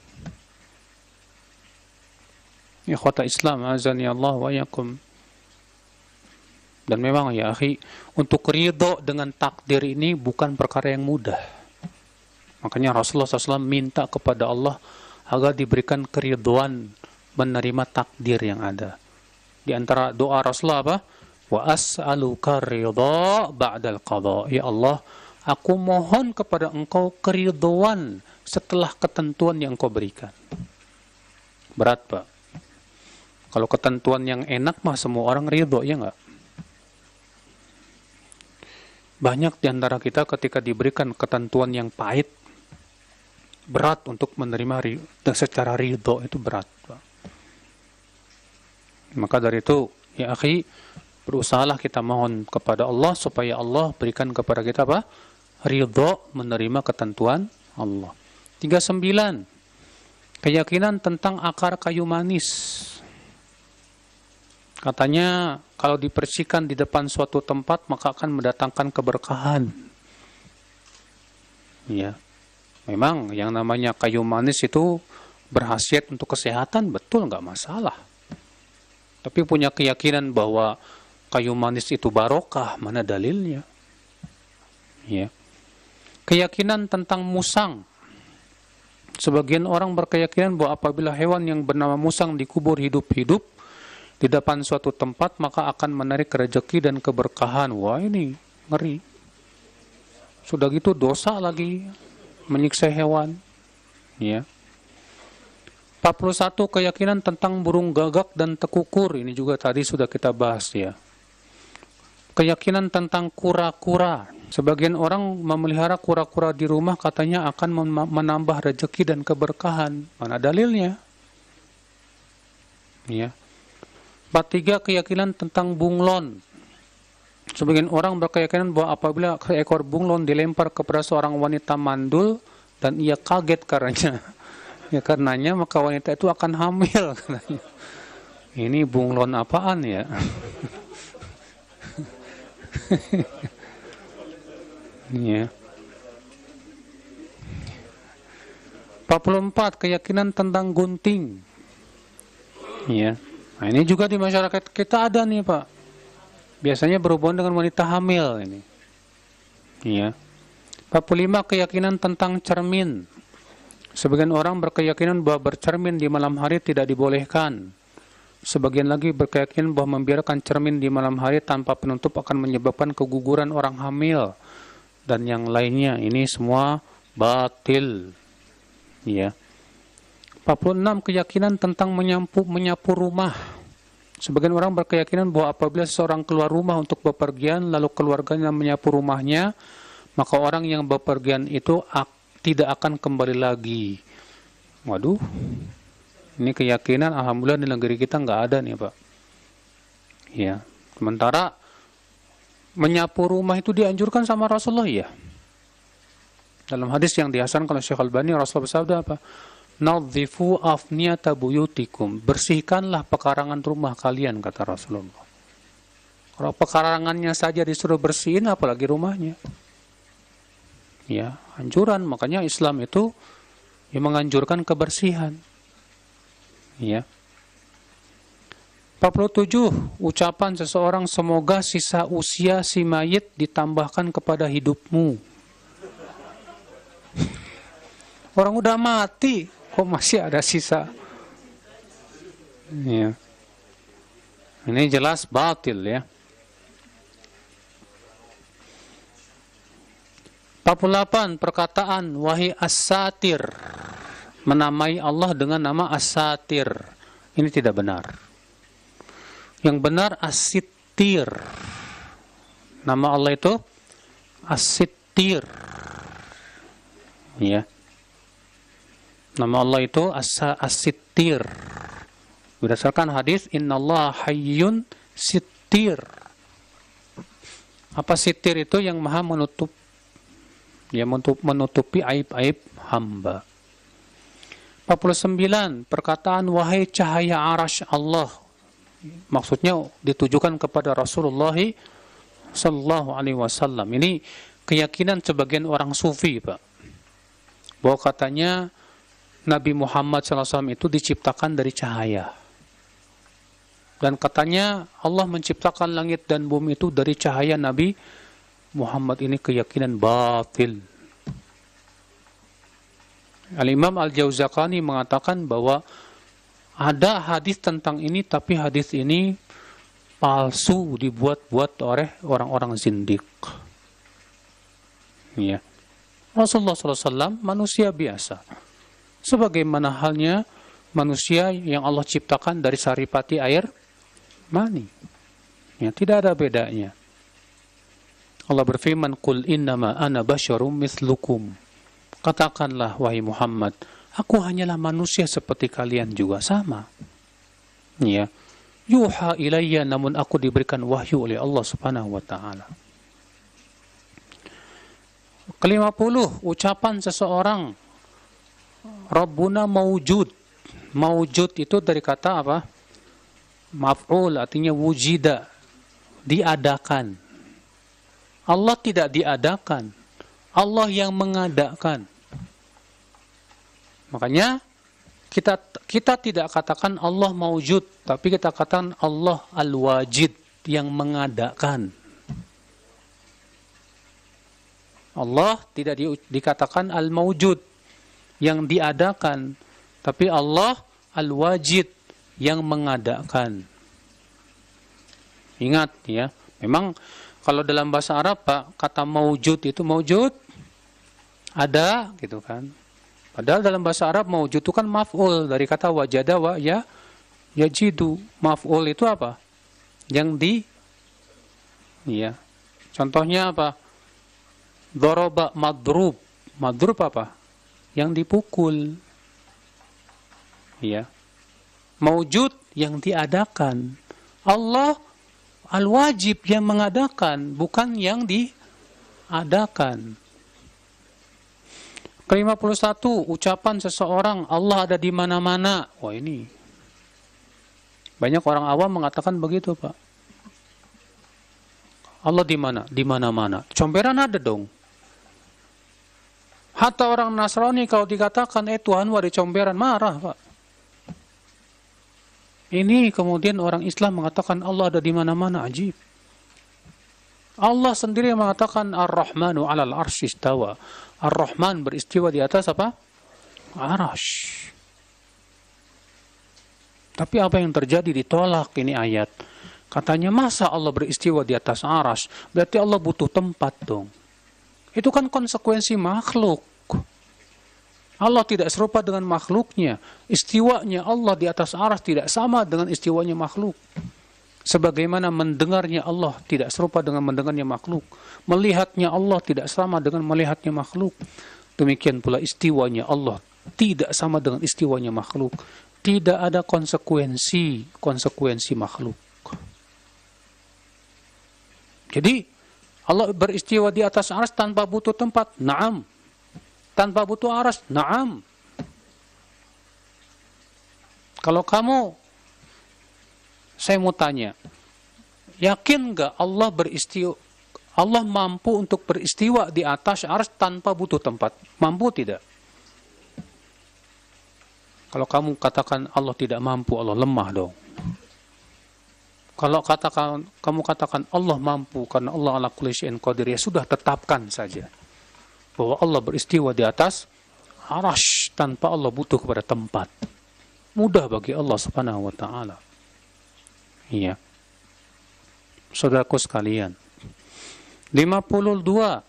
Speaker 1: Ikhwata Islam, azani Allah wa yakum. Dan memang ya akhi, untuk ridho dengan takdir ini bukan perkara yang mudah. Makanya Rasulullah SAW minta kepada Allah agar diberikan keridhaan menerima takdir yang ada. Di antara doa Rasulullah apa? Wa as'aluka ridha ba'dal qadha. Ya Allah, aku mohon kepada engkau keridhaan setelah ketentuan yang engkau berikan. Berat, Pak. Kalau ketentuan yang enak mah semua orang ridho, ya enggak? Banyak di antara kita ketika diberikan ketentuan yang pahit, berat untuk menerima secara ridho, itu berat, Pak. Maka dari itu, ya akhi, berusahalah kita mohon kepada Allah supaya Allah berikan kepada kita apa? Ridho menerima ketentuan Allah. 39. Keyakinan tentang akar kayu manis. Katanya kalau dibersihkan di depan suatu tempat maka akan mendatangkan keberkahan. Ya. Memang yang namanya kayu manis itu berkhasiat untuk kesehatan, betul, nggak masalah. Tapi punya keyakinan bahwa kayu manis itu barokah, mana dalilnya? Ya. Keyakinan tentang musang. Sebagian orang berkeyakinan bahwa apabila hewan yang bernama musang dikubur hidup-hidup di depan suatu tempat, maka akan menarik rezeki dan keberkahan. Wah, ini ngeri. Sudah gitu dosa lagi menyiksa hewan. Ya. 41. Keyakinan tentang burung gagak dan tekukur. Ini juga tadi sudah kita bahas ya. Keyakinan tentang kura-kura. Sebagian orang memelihara kura-kura di rumah katanya akan menambah rezeki dan keberkahan. Mana dalilnya? Ya. 43. Keyakinan tentang bunglon. Sebagian orang berkeyakinan bahwa apabila seekor bunglon dilempar kepada seorang wanita mandul dan ia kaget karenanya maka wanita itu akan hamil. Ini bunglon apaan ya? Ya. 44. Keyakinan tentang gunting. Ya. Nah, ini juga di masyarakat kita ada nih, Pak. Biasanya berhubungan dengan wanita hamil ini. Ya. 45. Keyakinan tentang cermin. Sebagian orang berkeyakinan bahwa bercermin di malam hari tidak dibolehkan. Sebagian lagi berkeyakinan bahwa membiarkan cermin di malam hari tanpa penutup akan menyebabkan keguguran orang hamil dan yang lainnya. Ini semua batil. Ya. 46. Keyakinan tentang menyapu rumah. Sebagian orang berkeyakinan bahwa apabila seseorang keluar rumah untuk bepergian, lalu keluarganya menyapu rumahnya, maka orang yang bepergian itu tidak akan kembali lagi. Waduh, ini keyakinan alhamdulillah di negeri kita nggak ada nih Pak. Ya, sementara menyapu rumah itu dianjurkan sama Rasulullah ya. Dalam hadis yang dihasankan oleh Syekh Albani, Rasulullah bersabda apa? Nadhifu afniyata buyutikum. Bersihkanlah pekarangan rumah kalian, kata Rasulullah. Kalau pekarangannya saja disuruh bersihin, apalagi rumahnya. Ya, anjuran. Makanya Islam itu yang menganjurkan kebersihan. Ya. 47. Ucapan seseorang, semoga sisa usia si mayit ditambahkan kepada hidupmu. Orang udah mati, kok masih ada sisa? Ya. Ini jelas batil ya. 48. Perkataan wahai as-satir, menamai Allah dengan nama as-satir. Ini tidak benar. Yang benar as-sittir. Nama Allah itu as-sittir. Ya. Nama Allah itu as-sittir. Berdasarkan hadis innallaha hayyun sittir. Apa sittir itu? Yang maha menutup, ya, menutupi aib-aib hamba. 49. Perkataan wahai cahaya arasy Allah, maksudnya ditujukan kepada Rasulullah sallallahu alaihi wasallam. Ini keyakinan sebagian orang sufi, Pak, bahwa katanya Nabi Muhammad SAW itu diciptakan dari cahaya. Dan katanya Allah menciptakan langit dan bumi itu dari cahaya Nabi Muhammad. Ini keyakinan batil. Al-Imam Al-Jauzaqani mengatakan bahwa ada hadis tentang ini, tapi hadis ini palsu, dibuat-buat oleh orang-orang zindik. Ya. Rasulullah SAW manusia biasa, sebagaimana halnya manusia yang Allah ciptakan dari saripati air mani. Ya, tidak ada bedanya. Allah berfirman, "Qul innama ana basyarum mithlukum." Katakanlah wahai Muhammad, aku hanyalah manusia seperti kalian juga, sama. Ya. Yuha ilayya, namun aku diberikan wahyu oleh Allah Subhanahu wa taala. Ke-50, ucapan seseorang Rabbuna maujud. Maujud itu dari kata apa? Maf'ul, artinya wujida, diadakan. Allah tidak diadakan, Allah yang mengadakan. Makanya kita tidak katakan Allah maujud, tapi kita katakan Allah al-wajid, yang mengadakan. Allah tidak dikatakan al-maujud, yang diadakan, tapi Allah al-wajid, yang mengadakan. Ingat ya, memang kalau dalam bahasa Arab Pak, kata maujud itu maujud ada gitu kan. Padahal dalam bahasa Arab maujud itu kan maf'ul dari kata wajada wa ya yajidu. Maf'ul itu apa? Yang di, ya. Contohnya apa? Doroba madrub. Madrub apa? Yang dipukul. Ya. Maujud yang diadakan. Allah al-wajib yang mengadakan, bukan yang diadakan. Ke-51, ucapan seseorang Allah ada di mana-mana. Wah, ini banyak orang awam mengatakan begitu, Pak. Allah di mana? Di mana-mana. Comberan ada dong. Hatta orang Nasrani kalau dikatakan Tuhan wa di comberan, marah, Pak. Ini kemudian orang Islam mengatakan Allah ada di mana-mana, ajib. Allah sendiri mengatakan Ar-Rahmanu 'alal 'arsy istawa. Ar-Rahman beristiwa di atas apa? Arasy. Tapi apa yang terjadi? Ditolak ini ayat. Katanya masa Allah beristiwa di atas arasy? Berarti Allah butuh tempat dong. Itu kan konsekuensi makhluk. Allah tidak serupa dengan makhluknya. Istiwanya Allah di atas arsy tidak sama dengan istiwanya makhluk. Sebagaimana mendengarnya Allah tidak serupa dengan mendengarnya makhluk. Melihatnya Allah tidak sama dengan melihatnya makhluk. Demikian pula istiwanya Allah tidak sama dengan istiwanya makhluk. Tidak ada konsekuensi makhluk. Jadi Allah beristiwa di atas arsy tanpa butuh tempat. Naam. Tanpa butuh arsy. Naam. Kalau kamu, saya mau tanya, yakin nggak Allah mampu untuk beristiwa di atas arsy tanpa butuh tempat? Mampu tidak? Kalau kamu katakan Allah tidak mampu, Allah lemah dong. Kalau kamu katakan Allah mampu karena Allah ala kulli syai'in qadir, ya sudah, tetapkan saja bahwa Allah beristiwa di atas arsy tanpa Allah butuh kepada tempat. Mudah bagi Allah Subhanahu wa taala. Iya. Saudaraku sekalian. 52.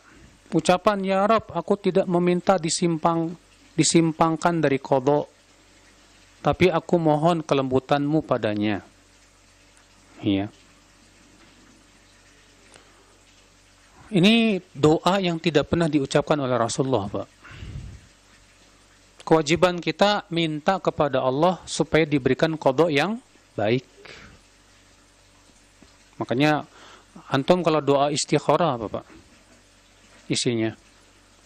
Speaker 1: Ucapan ya Rabb, aku tidak meminta disimpangkan dari qada, tapi aku mohon kelembutan-Mu padanya. Iya. Ini doa yang tidak pernah diucapkan oleh Rasulullah, Pak. Kewajiban kita minta kepada Allah supaya diberikan qada yang baik. Makanya antum kalau doa istikharah apa, Pak? Isinya,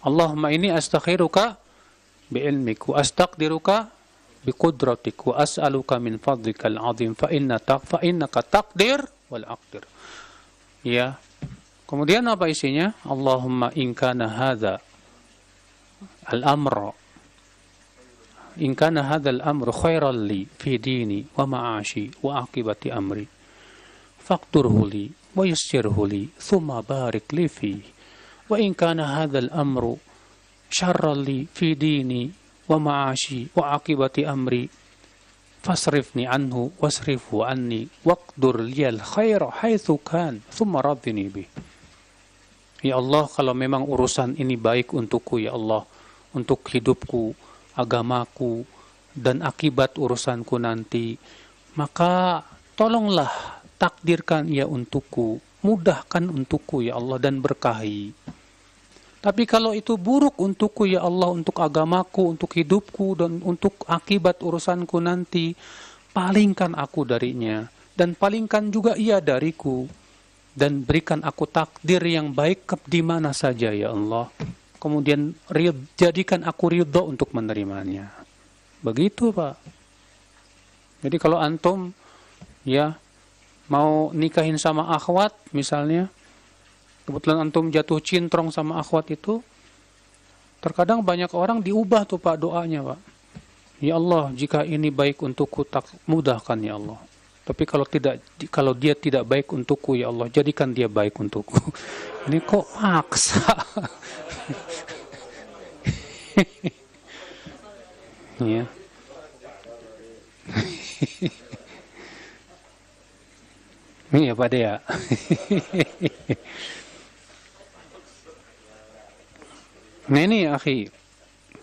Speaker 1: Allahumma inni astakhiruka bi'ilmik wa astaqdiruka biqudratik wa as'aluka min fadlikal azim fa innaka taqdir wal aqdir. Ya. Kemudian apa isinya? Allahumma in kana hadza al-amr khairan li fi dini wa ma'ashi wa aqibati amri faqdurhu li wa yassirhu li thumma barik li fi wa in kana hadza al-amru syarran li fi dini wa ma'ashi wa aqibati amri fasrifni anhu wasrifhu anni waqdur liyal khaira haitsu kan thumma raddini bih. Ya Allah, kalau memang urusan ini baik untukku, ya Allah, untuk hidupku, agamaku, dan akibat urusanku nanti, maka tolonglah takdirkan ya untukku, mudahkan untukku ya Allah, dan berkahi. Tapi kalau itu buruk untukku ya Allah, untuk agamaku, untuk hidupku, dan untuk akibat urusanku nanti, palingkan aku darinya, dan palingkan juga ia dariku, dan berikan aku takdir yang baik di mana saja ya Allah. Kemudian jadikan aku ridho untuk menerimanya. Begitu, Pak. Jadi kalau antum ya mau nikahin sama akhwat misalnya, kebetulan antum jatuh cintrong sama akhwat itu, terkadang banyak orang diubah tuh, Pak, doanya, Pak. Ya Allah, jika ini baik untukku, tak mudahkan ya Allah. Tapi kalau dia tidak baik untukku ya Allah, jadikan dia baik untukku. Ini kok maksa? Ya. Ini ya Pak Dea. Nah ini akhi.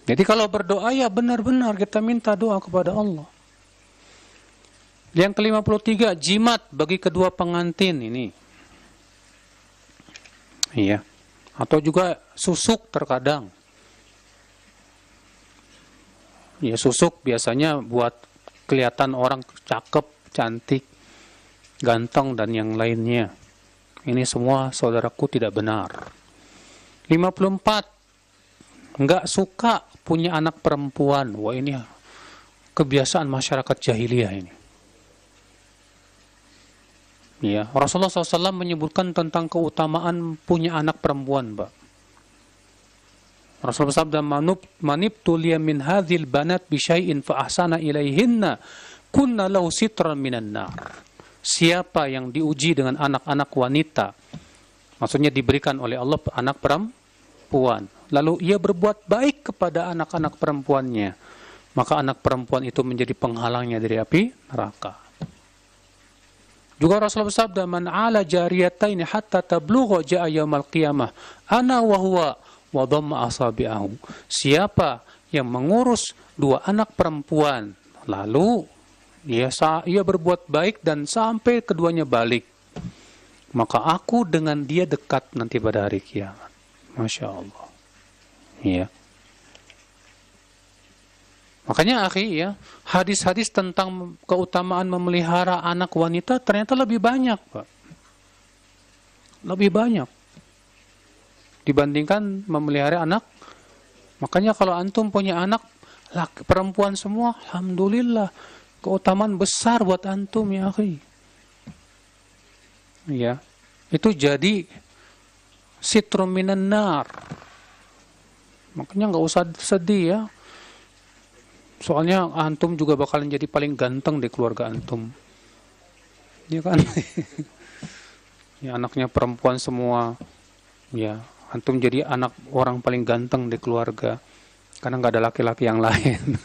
Speaker 1: Jadi kalau berdoa ya benar-benar kita minta doa kepada Allah. Yang ke-53, jimat bagi kedua pengantin ini. Iya. Atau juga susuk terkadang. Ya susuk biasanya buat kelihatan orang cakep, cantik, ganteng dan yang lainnya. Ini semua saudaraku tidak benar. 54. Enggak suka punya anak perempuan. Wah, ini kebiasaan masyarakat jahiliyah ini. Ya, Rasulullah SAW menyebutkan tentang keutamaan punya anak perempuan, Pak. Rasulullah sabda, manibtuliya min hadhil banat bisyai'in fa ahsana ilaihinna kunna lahu sitran minan nar. Siapa yang diuji dengan anak-anak wanita, maksudnya diberikan oleh Allah anak perempuan, lalu ia berbuat baik kepada anak-anak perempuannya, maka anak perempuan itu menjadi penghalangnya dari api neraka. Juga Rasulullah bersabda, man ala jariyataini hatta tablugha jaa yaumal qiyamah ana wa huwa wa dhamma asabi'ahu. Siapa yang mengurus 2 anak perempuan. Lalu ia berbuat baik dan sampai keduanya balik, maka aku dengan dia dekat nanti pada hari kiamat. Masya Allah. Ya. Makanya akhi ya, hadis-hadis tentang keutamaan memelihara anak wanita ternyata lebih banyak, Pak. Lebih banyak dibandingkan memelihara anak. Makanya kalau antum punya anak laki perempuan semua, alhamdulillah, keutamaan besar buat antum ya akhi. Ya. Itu jadi sitrum minan nar. Makanya nggak usah sedih ya. Soalnya antum juga bakalan jadi paling ganteng di keluarga antum. Ya kan? Ya, anaknya perempuan semua. Ya, antum jadi anak orang paling ganteng di keluarga. Karena nggak ada laki-laki yang lain.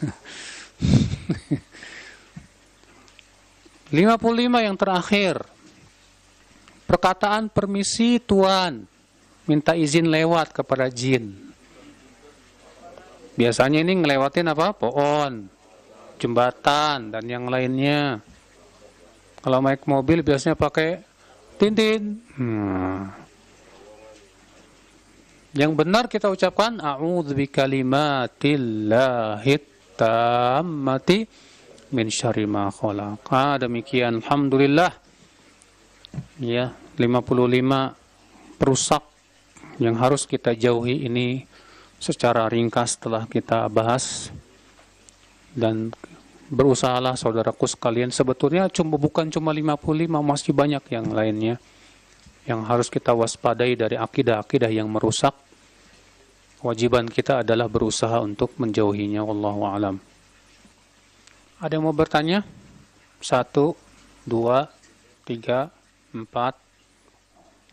Speaker 1: 55 yang terakhir. Perkataan permisi Tuan. Minta izin lewat kepada jin. Biasanya ini ngelewatin apa? Pohon, jembatan, dan yang lainnya. Kalau naik mobil biasanya pakai tintin. Yang benar kita ucapkan a'udzu bikalimatillahi tammati min syarri ma khalaq. Demikian alhamdulillah. Ya, 55 perusak yang harus kita jauhi ini secara ringkas telah kita bahas. Dan berusahalah saudaraku sekalian, sebetulnya bukan cuma 55, masih banyak yang lainnya yang harus kita waspadai dari akidah-akidah yang merusak. Kewajiban kita adalah berusaha untuk menjauhinya. Wallahu a'lam. Ada yang mau bertanya? 1, 2, 3, 4,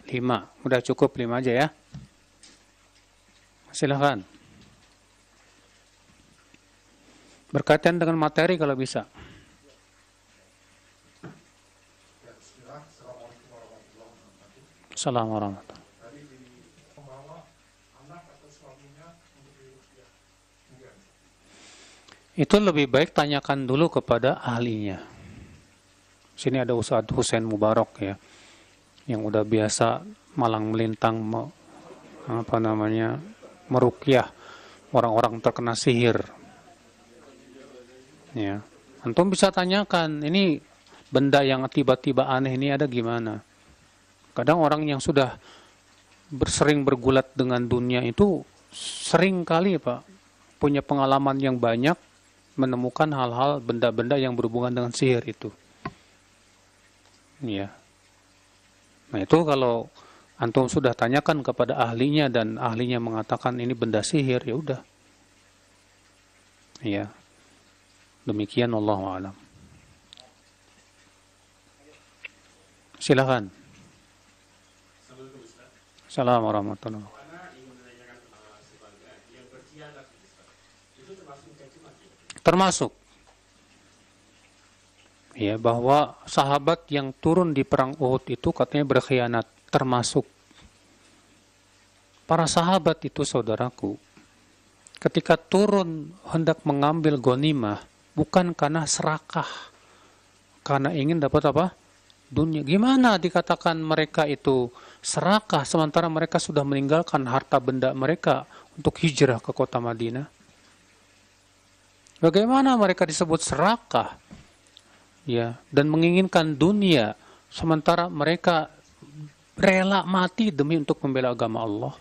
Speaker 1: 5. Udah cukup 5 aja ya. Silakan. Berkaitan dengan materi kalau bisa. Assalamualaikum warahmatullahi wabarakatuh. Itu lebih baik tanyakan dulu kepada ahlinya. Sini ada Ustadz Husain Mubarak ya, yang udah biasa malang melintang meruqyah orang-orang terkena sihir. Ya, antum bisa tanyakan, ini benda yang tiba-tiba aneh ini ada gimana? Kadang orang yang sudah sering bergulat dengan dunia itu sering kali Pak punya pengalaman yang banyak menemukan hal-hal benda-benda yang berhubungan dengan sihir itu. Ya. Nah itu kalau antum sudah tanyakan kepada ahlinya dan ahlinya mengatakan ini benda sihir, ya udah. Ya. Demikian wallahu a'lam. Silakan. Assalamualaikum warahmatullahi wabarakatuh. Termasuk. Ya, bahwa sahabat yang turun di perang Uhud itu katanya berkhianat, termasuk. Para sahabat itu saudaraku, ketika turun hendak mengambil ghanimah, bukan karena serakah, karena ingin dapat apa? Dunia. Gimana dikatakan mereka itu serakah sementara mereka sudah meninggalkan harta benda mereka untuk hijrah ke kota Madinah? Bagaimana mereka disebut serakah? Ya, dan menginginkan dunia sementara mereka rela mati demi untuk membela agama Allah.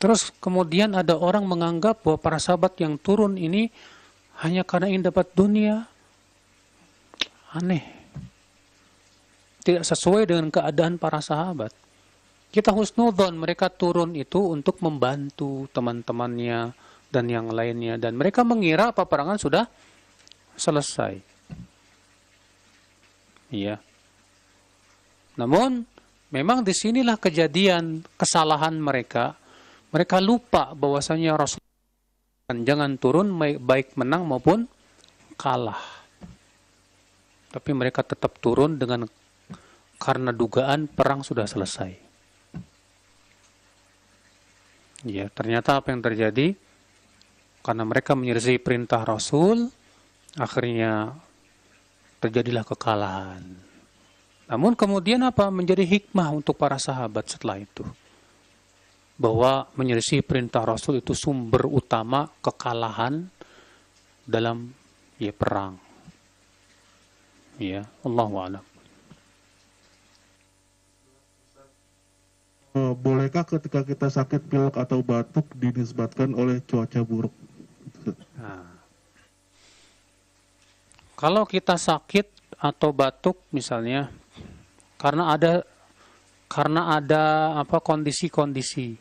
Speaker 1: Terus kemudian ada orang menganggap bahwa para sahabat yang turun ini hanya karena ingin dapat dunia. Aneh. Tidak sesuai dengan keadaan para sahabat. Kita husnudzon, mereka turun itu untuk membantu teman-temannya dan yang lainnya, dan mereka mengira peperangan sudah selesai. Iya. Namun memang disinilah kejadian kesalahan mereka. Mereka lupa bahwasanya Rasulullah jangan turun baik menang maupun kalah. Tapi mereka tetap turun karena dugaan perang sudah selesai. Ya, ternyata apa yang terjadi? Karena mereka menyelisih perintah Rasul, akhirnya terjadilah kekalahan. Namun kemudian apa? Menjadi hikmah untuk para sahabat setelah itu. Bahwa menyelisih perintah Rasul itu sumber utama kekalahan dalam perang. Ya, Allahu a'lam.
Speaker 2: Bolehkah ketika kita sakit pilek atau batuk dinisbatkan oleh cuaca buruk?
Speaker 1: Nah, kalau kita sakit atau batuk misalnya karena ada kondisi-kondisi,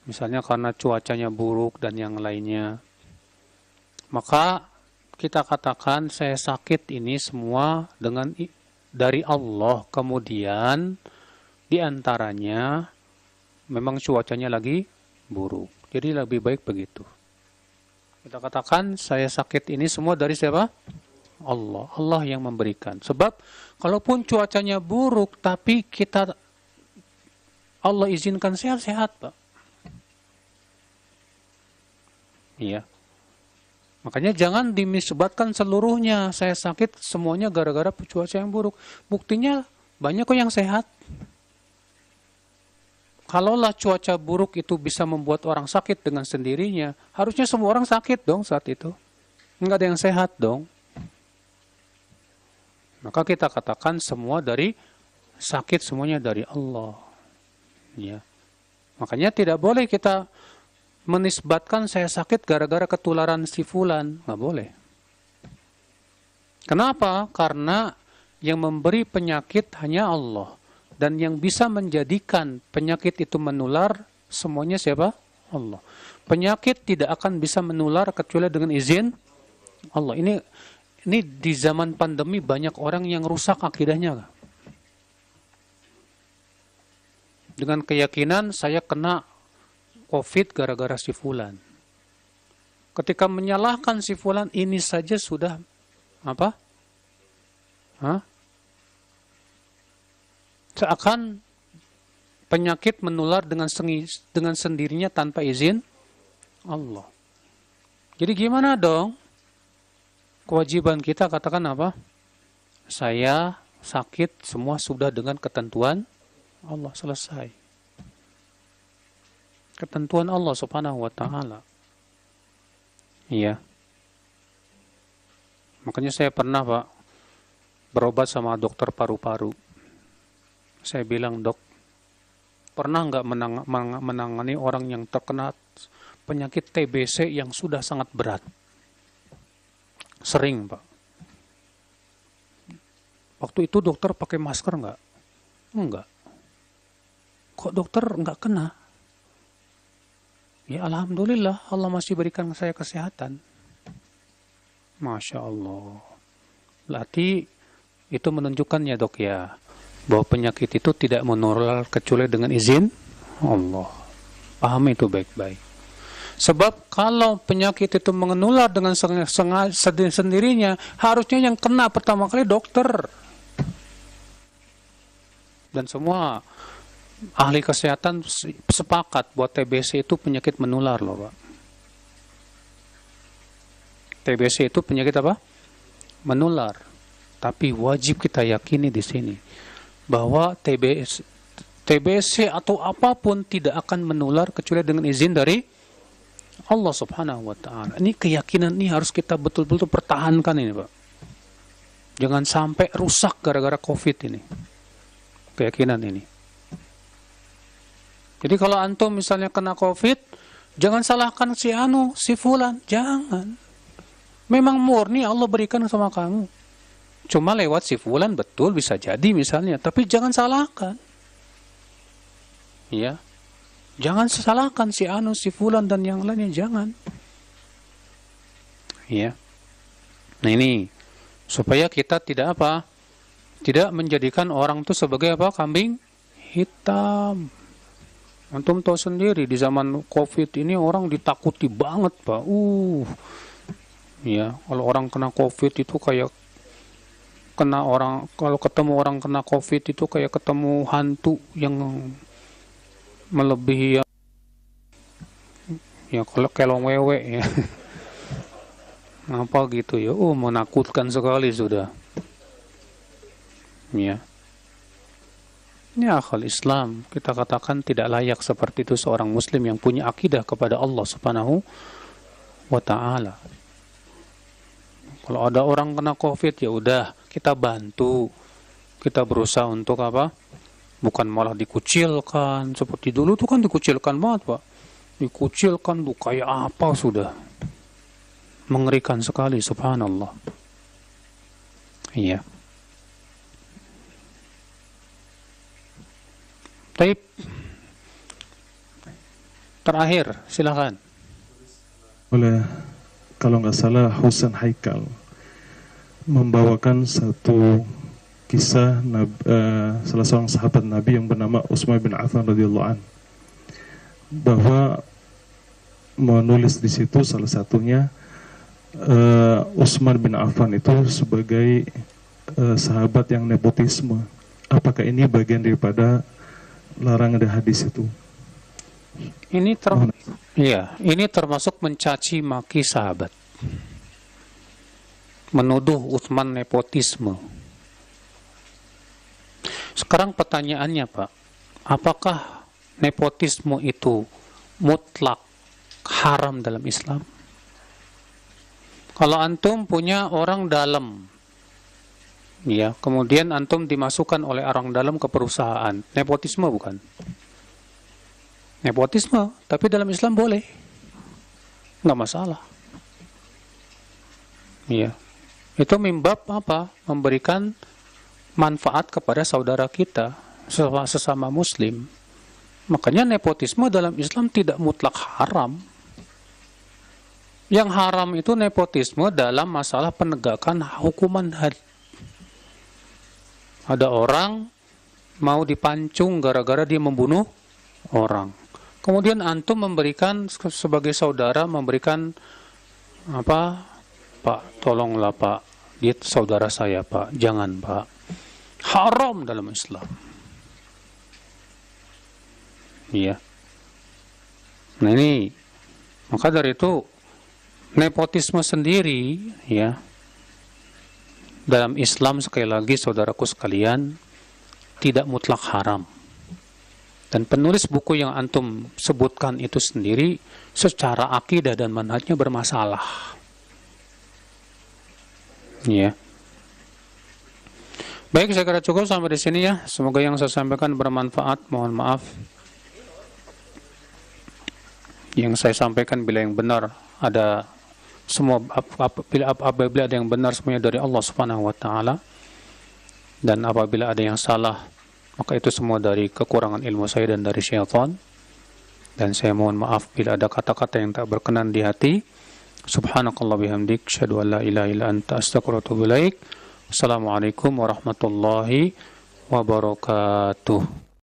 Speaker 1: misalnya karena cuacanya buruk dan yang lainnya, maka kita katakan saya sakit ini semua dari Allah. Kemudian di antaranya memang cuacanya lagi buruk. Jadi lebih baik begitu. Kita katakan saya sakit ini semua dari siapa? Allah. Allah yang memberikan. Sebab kalaupun cuacanya buruk tapi Allah izinkan sehat-sehat, Pak. Iya. Makanya jangan dinisbatkan seluruhnya saya sakit semuanya gara-gara cuaca yang buruk. Buktinya banyak kok yang sehat. Kalaulah cuaca buruk itu bisa membuat orang sakit dengan sendirinya, harusnya semua orang sakit dong saat itu. Enggak ada yang sehat dong. Maka kita katakan semua semuanya dari Allah. Ya. Makanya tidak boleh kita menisbatkan saya sakit gara-gara ketularan si fulan. Nggak boleh. Kenapa? Karena yang memberi penyakit hanya Allah. Dan yang bisa menjadikan penyakit itu menular, semuanya siapa? Allah. Penyakit tidak akan bisa menular kecuali dengan izin Allah. Ini di zaman pandemi banyak orang yang rusak akidahnya. Dengan keyakinan saya kena COVID gara-gara si fulan. Ketika menyalahkan si fulan, ini saja sudah apa? Seakan penyakit menular dengan sendirinya tanpa izin Allah. Jadi gimana dong? Kewajiban kita katakan apa? Saya sakit semua sudah dengan ketentuan Allah, selesai. Ketentuan Allah Subhanahu wa taala. Iya. Makanya saya pernah, Pak, berobat sama dokter paru-paru. Saya bilang, dok, pernah nggak menangani orang yang terkena penyakit TBC yang sudah sangat berat? Sering, Pak. Waktu itu dokter pakai masker nggak? Enggak. Kok dokter nggak kena? Ya alhamdulillah, Allah masih berikan saya kesehatan. Masya Allah. Berarti itu menunjukkan ya dok ya, bahwa penyakit itu tidak menular kecuali dengan izin Allah. Paham itu baik-baik. Sebab kalau penyakit itu menular dengan sendirinya, harusnya yang kena pertama kali dokter. Dan semua ahli kesehatan sepakat bahwa TBC itu penyakit menular loh, Pak. TBC itu penyakit apa? Menular. Tapi wajib kita yakini di sini bahwa TBC atau apapun tidak akan menular kecuali dengan izin dari Allah Subhanahu wa taala. Ini keyakinan ini harus kita betul-betul pertahankan ini, Pak. Jangan sampai rusak gara-gara Covid ini. Keyakinan ini. Jadi kalau antum misalnya kena Covid, jangan salahkan si fulan, jangan. Memang murni Allah berikan sama kamu. Cuma lewat si fulan betul bisa jadi misalnya, tapi jangan salahkan. Ya. Jangan salahkan si fulan dan yang lainnya, jangan. Ya. Nah ini supaya kita tidak apa? Tidak menjadikan orang itu sebagai apa? Kambing hitam. Antum tahu sendiri di zaman Covid ini orang ditakuti banget, Pak. Ya, kalau orang kena Covid itu kayak kalau ketemu orang kena Covid itu kayak ketemu hantu yang melebihi ya kalau kelong wewe ya. Apa gitu ya? Oh, menakutkan sekali sudah. Ya. Ini akal Islam, kita katakan tidak layak seperti itu seorang muslim yang punya akidah kepada Allah Subhanahu wa ta'ala. Kalau ada orang kena COVID, ya udah kita bantu. Kita berusaha untuk apa? Bukan malah dikucilkan. Seperti dulu tuh kan dikucilkan banget, Pak. Dikucilkan tuh kayak apa sudah. Mengerikan sekali, subhanallah. Iya. Taib. Terakhir, silakan.
Speaker 2: Oleh, kalau nggak salah, Husain Haikal membawakan satu kisah salah seorang sahabat Nabi yang bernama Utsman bin Affan radhiyallahu an, bahwa menulis di situ salah satunya Utsman bin Affan itu sebagai sahabat yang nepotisme. Apakah ini bagian daripada larangan dari hadis itu?
Speaker 1: Ini termasuk mencaci maki sahabat, menuduh Utsman nepotisme. Sekarang pertanyaannya, Pak, apakah nepotisme itu mutlak haram dalam Islam? Kalau antum punya orang dalam, ya, kemudian antum dimasukkan oleh orang dalam ke perusahaan, nepotisme bukan? Nepotisme, tapi dalam Islam boleh, nggak masalah. Ya, itu mimbab apa? Memberikan manfaat kepada saudara kita, sesama Muslim. Makanya nepotisme dalam Islam tidak mutlak haram. Yang haram itu nepotisme dalam masalah penegakan hukuman had. Ada orang mau dipancung gara-gara dia membunuh orang. Kemudian antum memberikan sebagai saudara, memberikan apa? Pak, tolonglah Pak, dia saudara saya Pak, jangan Pak. Haram dalam Islam. Iya. Nah ini, maka dari itu nepotisme sendiri, ya, dalam Islam sekali lagi saudaraku sekalian tidak mutlak haram. Dan penulis buku yang antum sebutkan itu sendiri secara akidah dan manhajnya bermasalah. Ya. Baik, saya kira cukup sampai di sini ya. Semoga yang saya sampaikan bermanfaat. Mohon maaf yang saya sampaikan bila yang benar ada semua, apabila ada yang benar semuanya dari Allah Subhanahu wa taala, dan apabila ada yang salah maka itu semua dari kekurangan ilmu saya dan dari syaitan. Dan saya mohon maaf bila ada kata-kata yang tak berkenan di hati. Subhanakallah bihamdik, asyhadu an la ilaha illa anta, astaghfiruka wa atubu ilaik. Assalamualaikum warahmatullahi wabarakatuh.